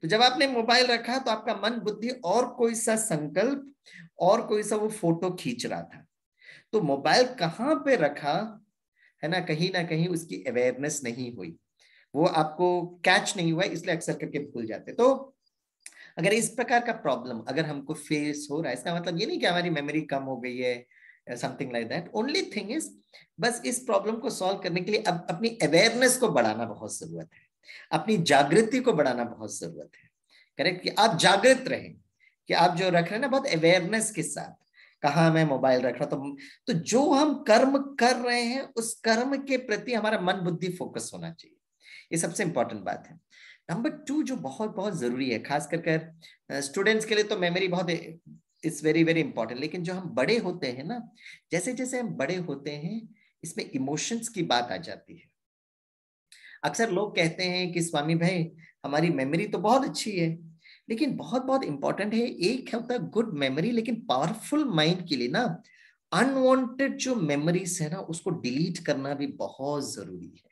तो जब आपने मोबाइल रखा तो आपका मन बुद्धि और कोई सा संकल्प और कोई सा वो फोटो खींच रहा था। तो मोबाइल कहाँ पे रखा है ना कहीं उसकी अवेयरनेस नहीं हुई, वो आपको कैच नहीं हुआ, इसलिए अक्सर करके भूल जाते। तो अगर इस प्रकार का प्रॉब्लम अगर हमको फेस हो रहा है, इसका मतलब ये नहीं कि हमारी मेमोरी कम हो गई है, something like that. Only thing is, बस इस प्रॉब्लम को सॉल्व करने के लिए अब अपनी अवेयरनेस को बढ़ाना बहुत जरूरत है, अपनी जागृति को बढ़ाना बहुत जरूरत है। करेक्ट, कि आप जागृत रहें, कि आप जो रख रहे हैं ना बहुत अवेयरनेस के साथ, कहाँ मैं मोबाइल रख रहा हूं, तो जो हम कर्म कर रहे हैं उस कर्म के प्रति हमारा मन बुद्धि फोकस होना चाहिए। ये सबसे इंपॉर्टेंट बात है। नंबर 2 जो बहुत बहुत जरूरी है, खास कर स्टूडेंट्स के लिए तो मेमोरी बहुत इट्स वेरी वेरी इंपॉर्टेंट, लेकिन जो हम बड़े होते हैं ना, जैसे जैसे हम बड़े होते हैं इसमें इमोशंस की बात आ जाती है। अक्सर लोग कहते हैं कि स्वामी भाई हमारी मेमोरी तो बहुत अच्छी है, लेकिन बहुत बहुत इंपॉर्टेंट है, एक होता है गुड मेमोरी, लेकिन पावरफुल माइंड के लिए ना अनवांटेड जो मेमोरीज है ना उसको डिलीट करना भी बहुत जरूरी है।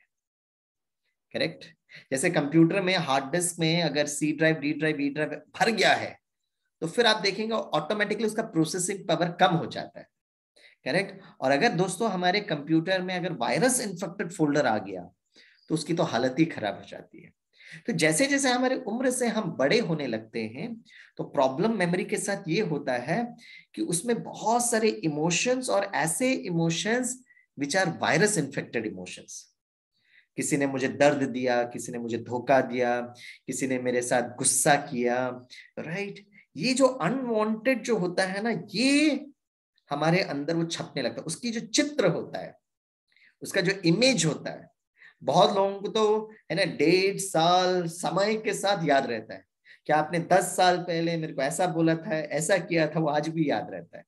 करेक्ट, जैसे कंप्यूटर में हार्ड डिस्क में अगर C drive D drive E drive भर गया है तो फिर आप देखेंगे ऑटोमेटिकली उसका प्रोसेसिंग पावर कम हो जाता है। करेक्ट, और अगर दोस्तों हमारे कंप्यूटर में अगर वायरस इन्फेक्टेड फोल्डर आ गया तो उसकी तो हालत ही खराब हो जाती है। तो जैसे जैसे हमारे उम्र से हम बड़े होने लगते हैं तो प्रॉब्लम मेमोरी के साथ ये होता है कि उसमें बहुत सारे इमोशंस और ऐसे emotions which are virus infected emotions. किसी ने मुझे दर्द दिया, किसी ने मुझे धोखा दिया, किसी ने मेरे साथ गुस्सा किया, राइट। ये जो अनवांटेड जो होता है ना ये हमारे अंदर वो छपने लगता है, उसकी जो चित्र होता है, उसका जो इमेज होता है, बहुत लोगों को तो है ना 1.5 साल समय के साथ याद रहता है कि आपने 10 साल पहले मेरे को ऐसा बोला था, ऐसा किया था, वो आज भी याद रहता है।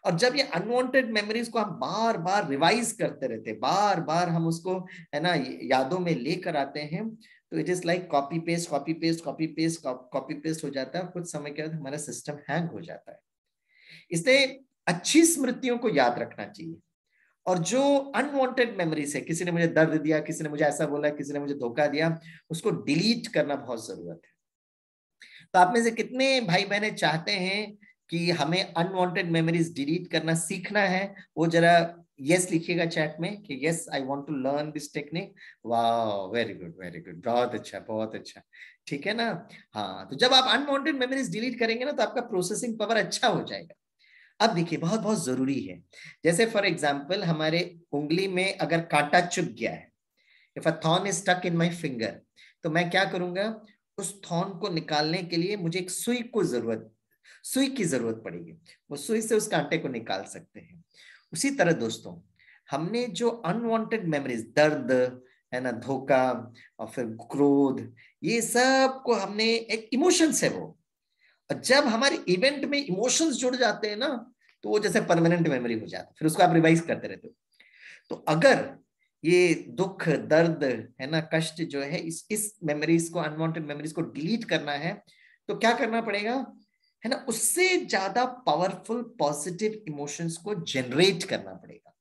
और जब ये अनवांटेड मेमोरीज को हम बार बार रिवाइज करते रहते, बार बार हम उसको है ना यादों में लेकर आते हैं, तो it is like copy paste copy paste copy paste copy paste हो जाता है। कुछ समय के बाद हमारा सिस्टम हैंग हो जाता है। इसलिए अच्छी स्मृतियों को याद रखना चाहिए, और जो अनवांटेड मेमोरीज है, किसी ने मुझे दर्द दिया, किसी ने मुझे ऐसा बोला, किसी ने मुझे धोखा दिया, उसको डिलीट करना बहुत जरूरत है। तो आप में से कितने भाई बहनें चाहते हैं कि हमें अनवांटेड मेमोरीज डिलीट करना सीखना है? वो जरा यस लिखिएगा चैट में कि yes I want to learn this technique. वाह, वेरी गुड वेरी गुड, बहुत अच्छा बहुत अच्छा, ठीक है ना। हाँ, तो जब आप अनवांटेड मेमोरीज डिलीट करेंगे ना तो आपका प्रोसेसिंग पावर अच्छा हो जाएगा। अब देखिए बहुत बहुत जरूरी है, जैसे फॉर एग्जाम्पल हमारे उंगली में अगर कांटा चुभ गया है, if a thorn is stuck in my finger, तो मैं क्या करूंगा, उस थॉर्न को निकालने के लिए मुझे एक सुई की जरूरत पड़ेगी, वो सुई से उस कांटे को निकाल सकते हैं। उसी तरह दोस्तों हमने जो अनवांटेड मेमोरीज, दर्द है ना, धोखा और फिर क्रोध, ये सब को हमने एक इमोशंस है वो, और जब हमारे इवेंट में इमोशंस जुड़ जाते हैं ना तो वो जैसे परमानेंट मेमोरी हो जाता है, फिर उसको आप रिवाइज करते रहते हो। तो अगर ये दुख दर्द है ना कष्ट जो है इस मेमोरीज को, अनवांटेड मेमोरीज को डिलीट करना है, तो क्या करना पड़ेगा है ना, उससे ज्यादा पावरफुल पॉजिटिव इमोशंस को जनरेट करना पड़ेगा।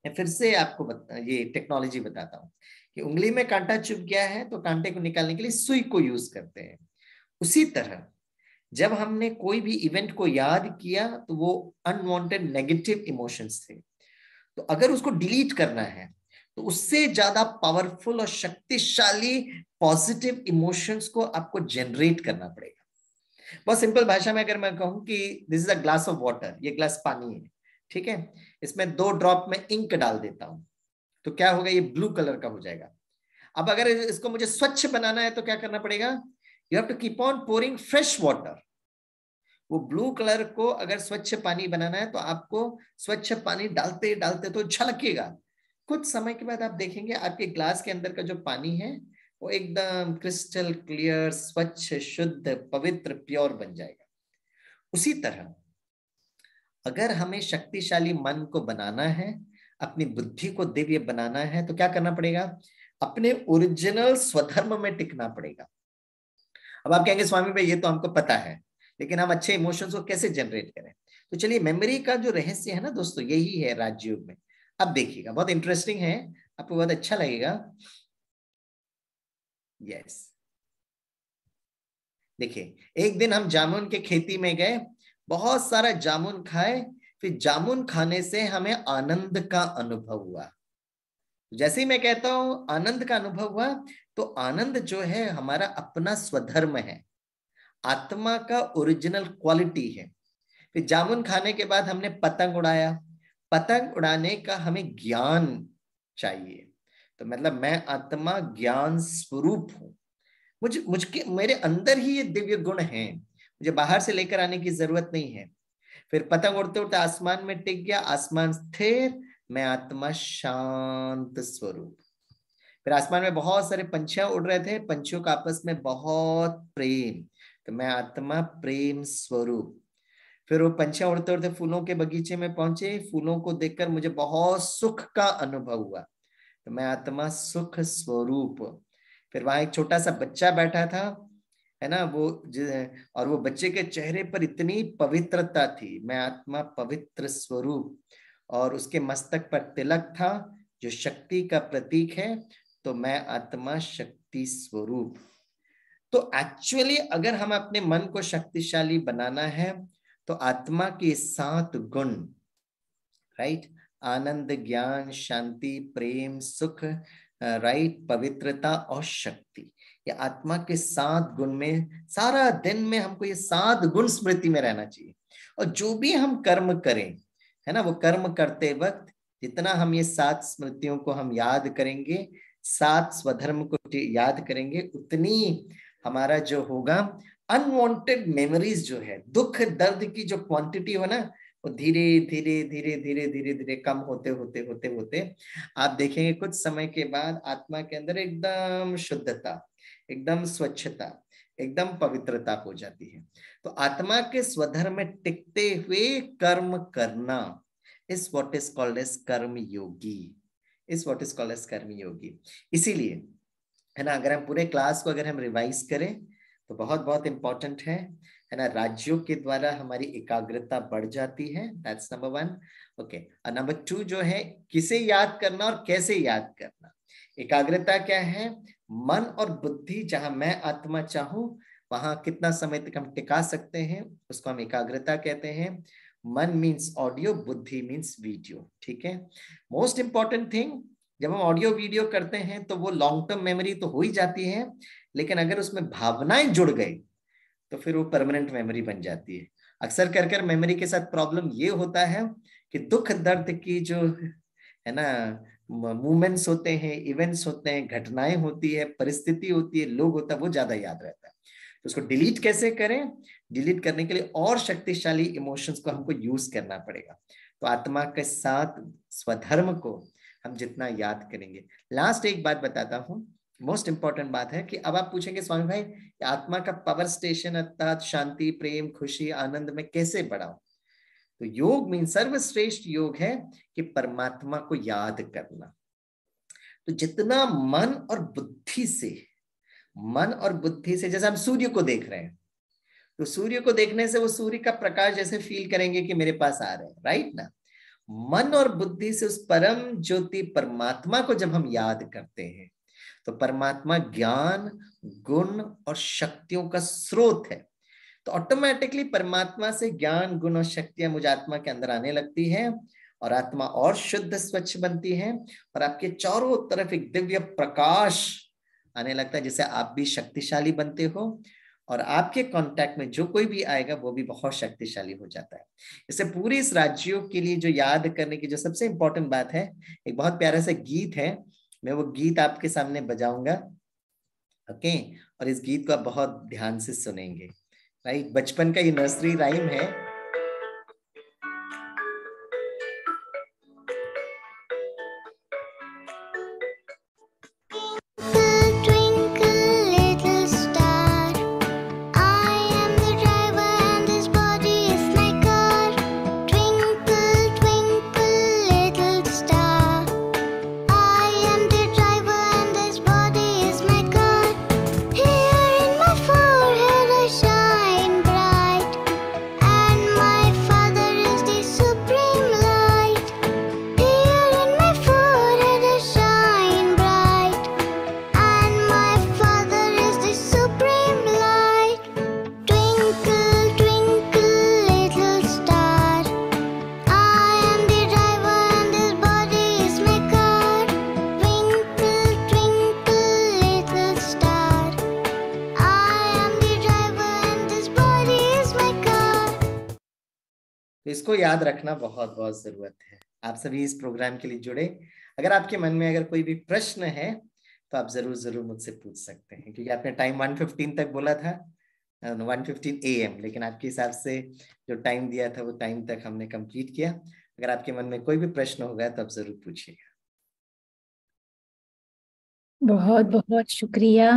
मैं फिर से आपको ये टेक्नोलॉजी बताता हूँ कि उंगली में कांटा चुभ गया है तो कांटे को निकालने के लिए सुई को यूज करते हैं। उसी तरह जब हमने कोई भी इवेंट को याद किया तो वो अनवांटेड नेगेटिव इमोशंस थे, तो अगर उसको डिलीट करना है तो उससे ज्यादा पावरफुल और शक्तिशाली पॉजिटिव इमोशंस को आपको जनरेट करना पड़ेगा। बहुत सिंपल भाषा में अगर मैं कहूं कि this is a glass of water, ये ग्लास पानी है, ठीक है, इसमें 2 ड्रॉप में इंक डाल देता हूं तो क्या होगा, ये ब्लू कलर का हो जाएगा। अब अगर इसको मुझे स्वच्छ बनाना है तो क्या करना पड़ेगा, you have to keep on pouring fresh water. वो ब्लू कलर को अगर स्वच्छ पानी बनाना है तो आपको स्वच्छ पानी डालते डालते तो झलकेगा, कुछ समय के बाद आप देखेंगे आपके ग्लास के अंदर का जो पानी है वो एकदम क्रिस्टल क्लियर, स्वच्छ, शुद्ध, पवित्र, प्योर बन जाएगा। उसी तरह अगर हमें शक्तिशाली मन को बनाना है, अपनी बुद्धि को दिव्य बनाना है, तो क्या करना पड़ेगा, अपने ओरिजिनल स्वधर्म में टिकना पड़ेगा। अब आप कहेंगे स्वामी भाई ये तो हमको पता है, लेकिन हम अच्छे इमोशंस को कैसे जनरेट करें? तो चलिए, मेमोरी का जो रहस्य है ना दोस्तों, यही है राजयोग में। अब देखिएगा बहुत इंटरेस्टिंग है, आपको बहुत अच्छा लगेगा। यस, देखिए, एक दिन हम जामुन के खेती में गए, बहुत सारा जामुन खाए, फिर जामुन खाने से हमें आनंद का अनुभव हुआ। जैसे ही मैं कहता हूं आनंद का अनुभव हुआ, तो आनंद जो है हमारा अपना स्वधर्म है, आत्मा का ओरिजिनल क्वालिटी है। फिर जामुन खाने के बाद हमने पतंग उड़ाया, पतंग उड़ाने का हमें ज्ञान चाहिए। तो मतलब मैं आत्मा ज्ञान स्वरूप हूं, मुझके मेरे अंदर ही ये दिव्य गुण हैं, मुझे बाहर से लेकर आने की जरूरत नहीं है। फिर पतंग उड़ते उड़ते आसमान में टिक गया, आसमान स्थिर, मैं आत्मा शांत स्वरूप। फिर आसमान में बहुत सारे पंछियां उड़ रहे थे, पंछियों का आपस में बहुत प्रेम, तो मैं आत्मा प्रेम स्वरूप। फिर वो पंछियां उड़ते उड़ते फूलों के बगीचे में पहुंचे, फूलों को देखकर मुझे बहुत सुख का अनुभव हुआ, तो मैं आत्मा सुख स्वरूप। फिर वहां एक छोटा सा बच्चा बैठा था, है ना, और वो बच्चे के चेहरे पर इतनी पवित्रता थी, मैं आत्मा पवित्र स्वरूप। और उसके मस्तक पर तिलक था जो शक्ति का प्रतीक है, तो मैं आत्मा शक्ति स्वरूप। तो एक्चुअली अगर हम अपने मन को शक्तिशाली बनाना है, तो आत्मा के 7 गुण, राइट, आनंद, ज्ञान, शांति, प्रेम, सुख, राइट, पवित्रता और शक्ति, ये आत्मा के 7 गुण में, सारा दिन में हमको ये 7 गुण स्मृति में रहना चाहिए। और जो भी हम कर्म करें, है ना, वो कर्म करते वक्त जितना हम ये 7 स्मृतियों को हम याद करेंगे, 7 स्वधर्म को याद करेंगे, उतनी हमारा जो होगा अनवांटेड मेमोरीज जो है, दुख दर्द की जो क्वांटिटी हो ना, वो धीरे धीरे धीरे धीरे धीरे धीरे कम होते होते होते होते आप देखेंगे कुछ समय के बाद आत्मा के अंदर एकदम शुद्धता, एकदम स्वच्छता, एकदम पवित्रता हो जाती है। तो आत्मा के स्वधर्म में टिकते हुए कर्म करना is what is called as कर्म योगी, is what is called as कर्म योगी। इसीलिए, है ना, अगर हम पूरे क्लास को अगर हम रिवाइज करें तो बहुत बहुत इंपॉर्टेंट है ना, राज्यों के द्वारा हमारी एकाग्रता बढ़ जाती है, दैट्स नंबर 1। ओके, और नंबर 2 जो है, किसे याद करना और कैसे याद करना। एकाग्रता क्या है? मन और बुद्धि जहां मैं आत्मा चाहूं वहां कितना समय तक हम टिका सकते हैं, उसको हम एकाग्रता कहते हैं। मन मीन्स ऑडियो, बुद्धि मीन्स वीडियो, ठीक है। मोस्ट इंपॉर्टेंट थिंग, जब हम ऑडियो वीडियो करते हैं तो वो लॉन्ग टर्म मेमोरी तो हो ही जाती है, लेकिन अगर उसमें भावनाएं जुड़ गई तो फिर वो परमानेंट मेमोरी बन जाती है। अक्सर कर मेमोरी के साथ प्रॉब्लम ये होता है कि दुख दर्द की जो, है ना, मूवमेंट्स होते हैं, इवेंट्स होते हैं, घटनाएं होती है, परिस्थिति होती है, लोग होता है, वो ज्यादा याद रहता है। तो उसको डिलीट कैसे करें? डिलीट करने के लिए और शक्तिशाली इमोशंस को हमको यूज करना पड़ेगा। तो आत्मा के साथ स्वधर्म को हम जितना याद करेंगे। लास्ट एक बात बताता हूं, मोस्ट इंपॉर्टेंट बात है कि अब आप पूछेंगे स्वामी भाई, आत्मा का पावर स्टेशन अर्थात शांति, प्रेम, खुशी, आनंद में कैसे बढ़ाऊं? तो योग मीन सर्वश्रेष्ठ योग है कि परमात्मा को याद करना। तो जितना मन और बुद्धि से, जैसे हम सूर्य को देख रहे हैं, तो सूर्य को देखने से वो सूर्य का प्रकाश जैसे फील करेंगे कि मेरे पास आ रहे हैं, राइट ना। मन और बुद्धि से उस परम ज्योति परमात्मा को जब हम याद करते हैं, तो परमात्मा ज्ञान, गुण और शक्तियों का स्रोत है। तो ऑटोमेटिकली परमात्मा से ज्ञान, गुण और शक्तियां मुझ आत्मा के अंदर आने लगती है, और आत्मा और शुद्ध स्वच्छ बनती है, और आपके चारों तरफ एक दिव्य प्रकाश आने लगता है, जिससे आप भी शक्तिशाली बनते हो, और आपके कांटेक्ट में जो कोई भी आएगा वो भी बहुत शक्तिशाली हो जाता है। इससे पूरे इस राज्यों के लिए जो याद करने की जो सबसे इंपॉर्टेंट बात है, एक बहुत प्यारा सा गीत है, मैं वो गीत आपके सामने बजाऊंगा, ओके, और इस गीत को आप बहुत ध्यान से सुनेंगे, राइट। बचपन का ये नर्सरी राइम है। And इसको याद रखना बहुत बहुत जरूरत है। आप सभी इस प्रोग्राम के लिए जुड़े। अगर आपके मन में अगर कोई भी प्रश्न है तो आप जरूर जरूर मुझसे पूछ सकते हैं, क्योंकि आपने टाइम 1:15 तक बोला था, 1:15 AM, लेकिन आपके हिसाब से जो टाइम दिया था वो टाइम तक हमने कंप्लीट किया। अगर आपके मन में कोई भी प्रश्न होगा तो आप जरूर पूछिएगा। बहुत बहुत शुक्रिया।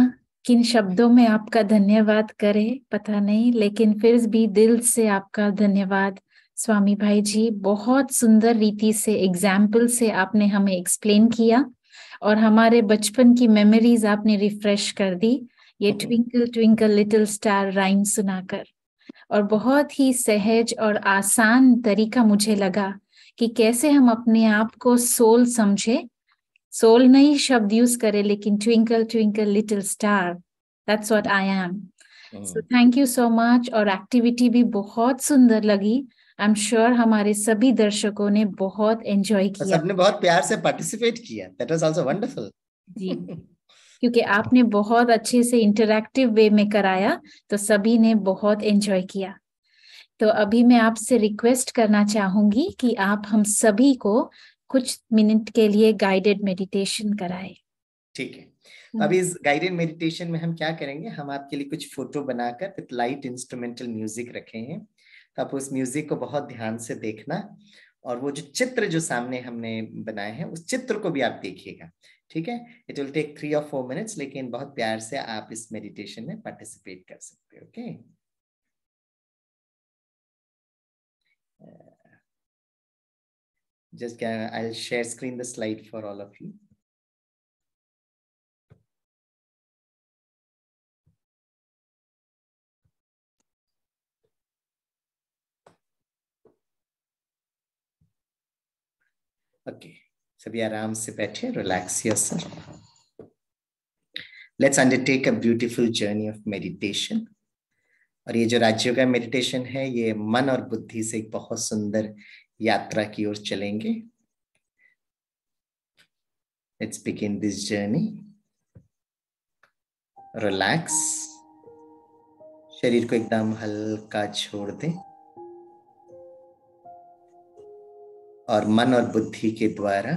किन शब्दों में आपका धन्यवाद करें पता नहीं, लेकिन फिर भी दिल से आपका धन्यवाद स्वामी भाई जी। बहुत सुंदर रीति से एग्जाम्पल से आपने हमें एक्सप्लेन किया और हमारे बचपन की मेमोरीज आपने रिफ्रेश कर दी, ये twinkle twinkle little star rhyme सुनाकर। और बहुत ही सहज और आसान तरीका मुझे लगा कि कैसे हम अपने आप को सोल समझे। सोल नहीं शब्द यूज करे, लेकिन twinkle twinkle little star, that's what I am. So thank you so much. और एक्टिविटी भी बहुत सुंदर लगी। आई एम श्योर हमारे सभी दर्शकों ने बहुत एंजॉय किया। सबने बहुत प्यार से पार्टिसिपेट किया, दैट वाज आल्सो वंडरफुल। जी, क्योंकि आपने बहुत अच्छे से इंटरैक्टिव वे में कराया, तो सभी ने बहुत एंजॉय किया। तो अभी मैं आपसे रिक्वेस्ट करना चाहूंगी कि आप हम सभी को कुछ मिनट के लिए गाइडेड मेडिटेशन कराएं। ठीक है, तो अभी इस गाइडेड मेडिटेशन में हम क्या करेंगे, हम आपके लिए कुछ फोटो बनाकर विद लाइट इंस्ट्रूमेंटल म्यूजिक रखे हैं। तो आप उस म्यूजिक को बहुत ध्यान से देखना, और वो जो चित्र जो सामने हमने बनाए हैं उस चित्र को भी आप देखिएगा। ठीक है, it will take 3 or 4 minutes, लेकिन बहुत प्यार से आप इस मेडिटेशन में पार्टिसिपेट कर सकते हो। Okay, just I'll share screen the slide for all of you. Okay, सभी आराम से बैठे, relax yourself. Let's undertake a beautiful journey of meditation. और ये जो राजयोगा मेडिटेशन है, ये मन और बुद्धि से एक बहुत सुंदर यात्रा की ओर चलेंगे। Let's begin this journey. Relax. शरीर को एकदम हल्का छोड़ दें और मन और बुद्धि के द्वारा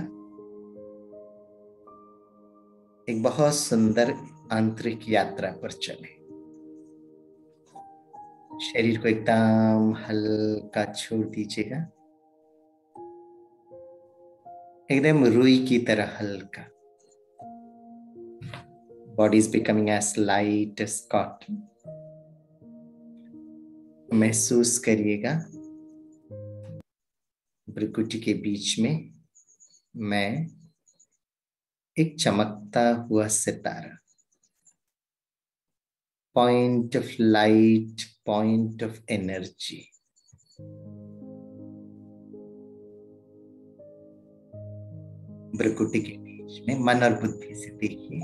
एक बहुत सुंदर आंतरिक यात्रा पर चलें। शरीर को एकदम हल्का छोड़ दीजिएगा, एकदम रुई की तरह हल्का। Body is becoming as light as cotton. महसूस करिएगा भ्रुकुटी के बीच में मैं एक चमकता हुआ सितारा, point of light, point of energy. भ्रुकुटी के बीच में मन और बुद्धि से देखिए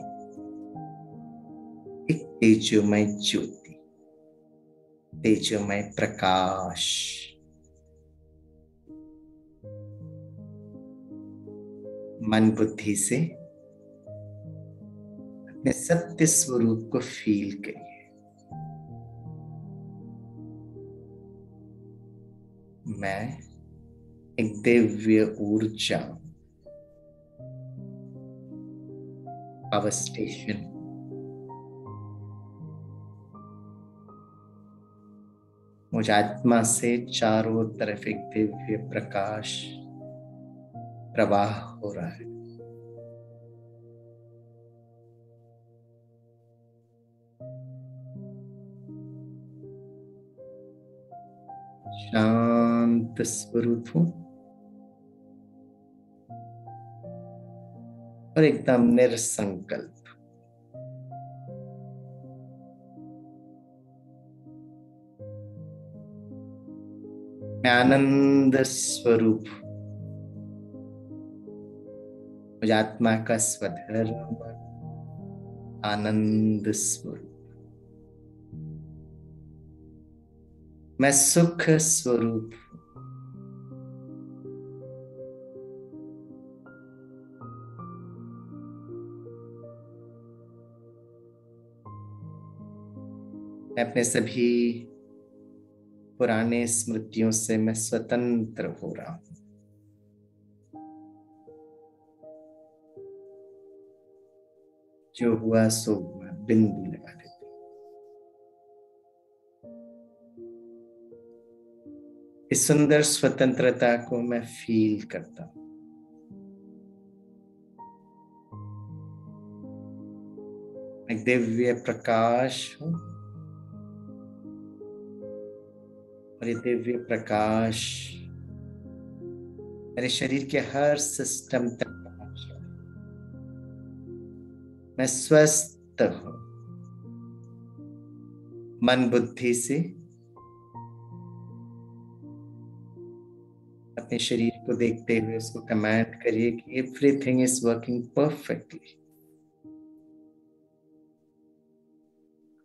एक तेजोमय ज्योति, तेजोमय प्रकाश। मन बुद्धि से अपने सत्य स्वरूप को फील करिए। मैं एक दिव्य ऊर्जा, पावर स्टेशन, मुझ आत्मा से चारों तरफ एक दिव्य प्रकाश प्रवाह हो रहा है। शांत स्वरूप हूं और एकदम निरसंकल्प। मैं आनंद स्वरूप, मुझे आत्मा का स्वधर्म आनंद स्वरूप। मैं सुख स्वरूप, मैं अपने सभी पुराने स्मृतियों से मैं स्वतंत्र हो रहा हूं। जो हुआ सो हुआ, बिंदु लगा देते। इस सुंदर स्वतंत्रता को मैं फील करता हूं। मैं दिव्य प्रकाश हूं और ये दिव्य प्रकाश मेरे शरीर के हर सिस्टम तक पहुंच रहा है। मैं स्वस्थ हूं, मन बुद्धि से। अपने शरीर को देखते हुए उसको कमांड करिए कि एवरीथिंग इज वर्किंग परफेक्टली।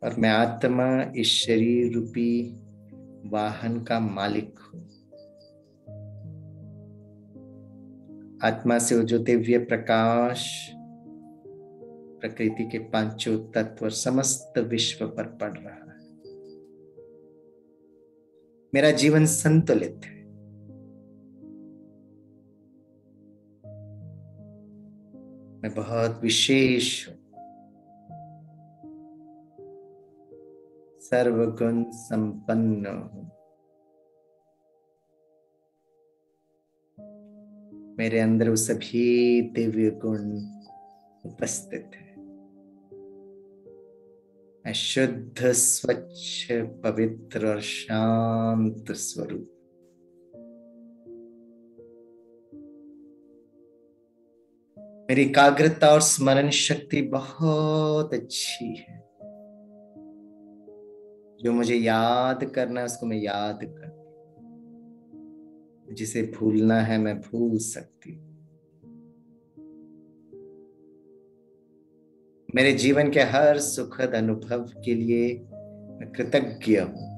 और मैं आत्मा इस शरीर रूपी वाहन का मालिक हूं। आत्मा से वो जो दिव्य प्रकाश प्रकृति के पांचों तत्व और समस्त विश्व पर पड़ रहा है। मेरा जीवन संतुलित है। मैं बहुत विशेष हूं, सर्वगुण संपन्न हूं। मेरे अंदर वो सभी दिव्य गुण उपस्थित है। मैं शुद्ध, स्वच्छ, पवित्र और शांत स्वरूप। मेरी एकाग्रता और स्मरण शक्ति बहुत अच्छी है। जो मुझे याद करना है उसको मैं याद कर, जिसे भूलना है मैं भूल सकती हूँ। मेरे जीवन के हर सुखद अनुभव के लिए मैं कृतज्ञ हूं।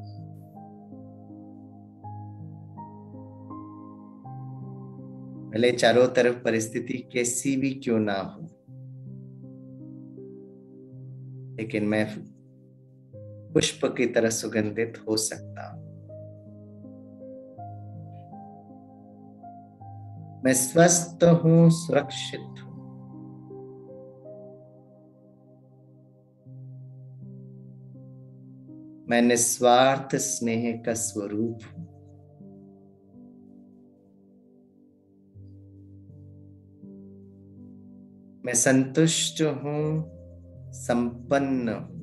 भले चारों तरफ परिस्थिति कैसी भी क्यों ना हो, लेकिन मैं पुष्प की तरह सुगंधित हो सकता हूं। मैं स्वस्थ हूं, सुरक्षित हूं। मैं निस्वार्थ स्नेह का स्वरूप हूं। मैं संतुष्ट हूं, संपन्न हूं।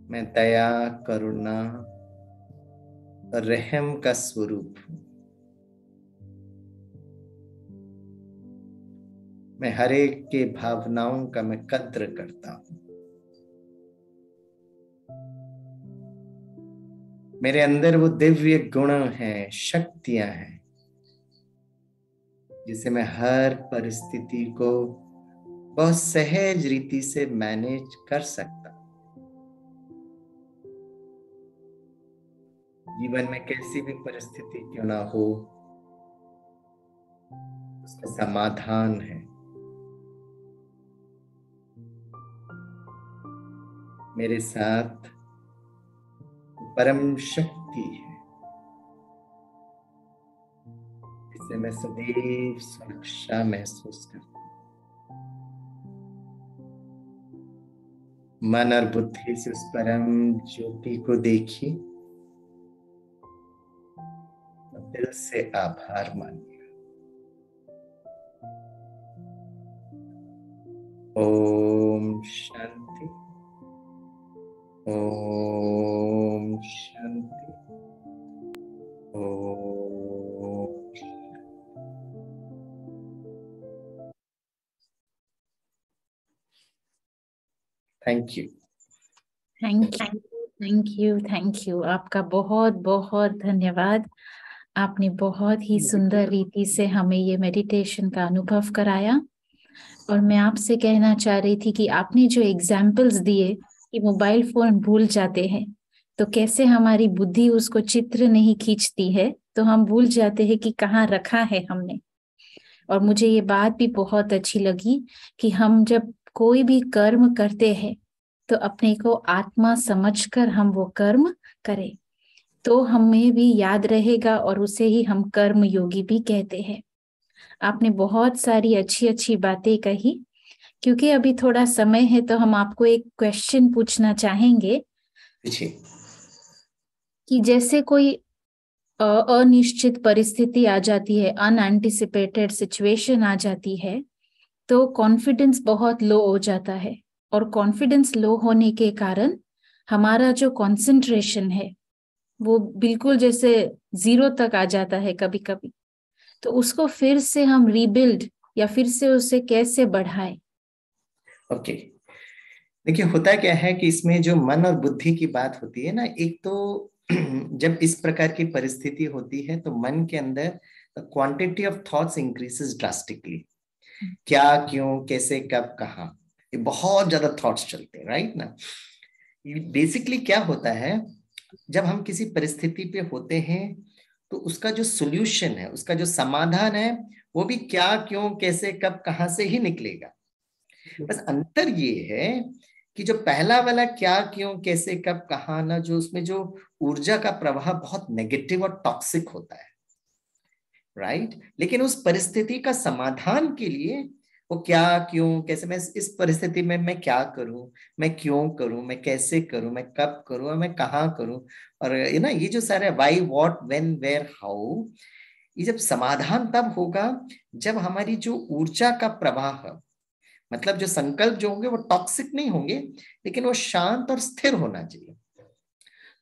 मैं दया, करुणा और रहम का स्वरूप हूं। मैं हर एक के भावनाओं का मैं कद्र करता हूं। मेरे अंदर वो दिव्य गुण हैं, शक्तियां हैं, जिसे मैं हर परिस्थिति को बहुत सहज रीति से मैनेज कर सकता हूं। जीवन में कैसी भी परिस्थिति क्यों ना हो, उसका समाधान है। मेरे साथ परम शक्ति है, जिससे मैं सदैव सुरक्षा महसूस करता हूं। मन और बुद्धि से उस परम ज्योति को देखिए, दिल से आभार मानिए। ओम शांति, ओम शांति, ओम। Thank you, thank you, thank you, thank you. आपका बहुत बहुत धन्यवाद। आपने बहुत ही सुंदर रीति से हमें ये मेडिटेशन का अनुभव कराया। और मैं आपसे कहना चाह रही थी कि आपने जो एग्जाम्पल्स दिए कि मोबाइल फोन भूल जाते हैं, तो कैसे हमारी बुद्धि उसको चित्र नहीं खींचती है, तो हम भूल जाते हैं कि कहाँ रखा है हमने। और मुझे ये बात भी बहुत अच्छी लगी कि हम जब कोई भी कर्म करते हैं तो अपने को आत्मा समझकर हम वो कर्म करें, तो हमें भी याद रहेगा और उसे ही हम कर्म योगी भी कहते हैं। आपने बहुत सारी अच्छी अच्छी बातें कही। क्योंकि अभी थोड़ा समय है तो हम आपको एक क्वेश्चन पूछना चाहेंगे कि जैसे कोई अनिश्चित परिस्थिति आ जाती है, अनएंटिसिपेटेड सिचुएशन आ जाती है, तो कॉन्फिडेंस बहुत लो हो जाता है, और कॉन्फिडेंस लो होने के कारण हमारा जो कंसंट्रेशन है वो बिल्कुल जैसे जीरो तक आ जाता है कभी कभी। तो उसको फिर से हम रीबिल्ड या फिर से उसे कैसे बढ़ाएं? ओके, देखिए होता क्या है कि इसमें जो मन और बुद्धि की बात होती है ना, एक तो जब इस प्रकार की परिस्थिति होती है तो मन के अंदर quantity of thoughts increases drastically. क्या, क्यों, कैसे, कब, कहाँ, ये बहुत ज्यादा थॉट्स चलते हैं, राइट ना। बेसिकली क्या होता है, जब हम किसी परिस्थिति पे होते हैं तो उसका जो सोल्यूशन है, उसका जो समाधान है, वो भी क्या, क्यों, कैसे, कब, कहाँ से ही निकलेगा। बस अंतर ये है कि जो पहला वाला क्या, क्यों, कैसे, कब, कहाँ ना, जो उसमें जो ऊर्जा का प्रवाह बहुत नेगेटिव और टॉक्सिक होता है, राइट। लेकिन उस परिस्थिति का समाधान के लिए वो क्या, क्यों, कैसे, मैं इस परिस्थिति में मैं क्या करूं, मैं क्यों करूं, मैं कैसे करूं, मैं कब करूं और मैं कहाँ करूं, और ये ना, ये जो सारे why, what, when, where, how, ये जब समाधान तब होगा जब हमारी जो ऊर्जा का प्रवाह, मतलब जो संकल्प जो होंगे वो टॉक्सिक नहीं होंगे, लेकिन वो शांत और स्थिर होना चाहिए।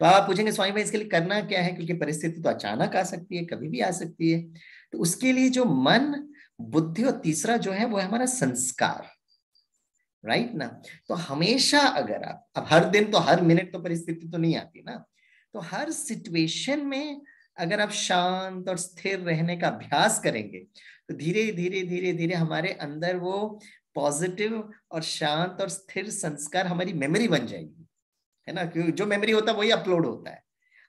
तो आप पूछेंगे स्वामी भाई इसके लिए करना क्या है, क्योंकि परिस्थिति तो अचानक आ सकती है, कभी भी आ सकती है। तो उसके लिए जो मन, बुद्धि और तीसरा जो है वो है हमारा संस्कार, राइट ना। तो हमेशा अगर आप, अब हर दिन तो हर मिनट तो परिस्थिति तो नहीं आती ना, तो हर सिचुएशन में अगर आप शांत और स्थिर रहने का अभ्यास करेंगे तो धीरे धीरे धीरे धीरे हमारे अंदर वो पॉजिटिव और शांत और स्थिर संस्कार हमारी मेमोरी बन जाएगी, है ना। क्योंकि जो मेमोरी होता है वही अपलोड होता है।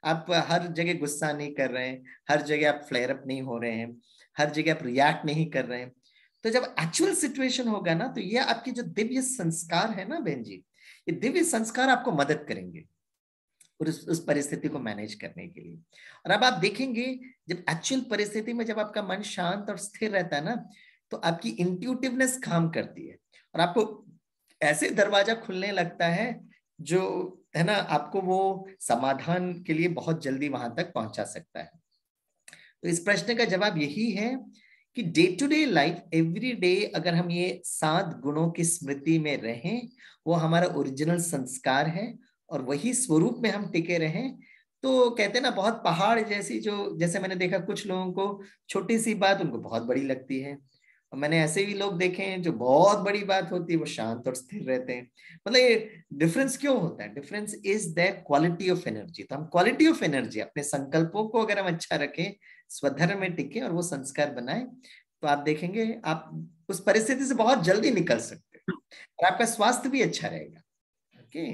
आप हर जगह गुस्सा नहीं कर रहे हैं, हर जगह आप फ्लेयर अप नहीं हो रहे हैं, हर जगह आप रिएक्ट नहीं कर रहे हैं। तो जब एक्चुअल सिचुएशन होगा ना, तो ये आपकी जो दिव्य संस्कार है ना बहन जी, ये दिव्य संस्कार आपको मदद करेंगे और उस परिस्थिति को मैनेज करने के लिए। और अब आप देखेंगे जब एक्चुअल परिस्थिति में जब आपका मन शांत और स्थिर रहता है ना, तो आपकी इंट्यूटिवनेस काम करती है और आपको ऐसे दरवाजा खुलने लगता है जो, है ना, आपको वो समाधान के लिए बहुत जल्दी वहां तक पहुंचा सकता है। तो इस प्रश्न का जवाब यही है कि day to day life, every day, अगर हम ये 7 गुणों की स्मृति में रहें, वो हमारा ओरिजिनल संस्कार है और वही स्वरूप में हम टिके रहें, तो कहते हैं ना, बहुत पहाड़ जैसी जो, जैसे मैंने देखा कुछ लोगों को छोटी सी बात उनको बहुत बड़ी लगती है, और मैंने ऐसे भी लोग देखे हैं जो बहुत बड़ी बात होती है वो शांत और स्थिर रहते हैं। मतलब ये डिफरेंस क्यों होता है? Difference is the quality of energy. तो हम क्वालिटी ऑफ एनर्जी, अपने संकल्पों को अगर हम अच्छा रखें, स्वधर्म में टिके और वो संस्कार बनाए, तो आप देखेंगे आप उस परिस्थिति से बहुत जल्दी निकल सकते हैं और आपका स्वास्थ्य भी अच्छा रहेगा। ओके,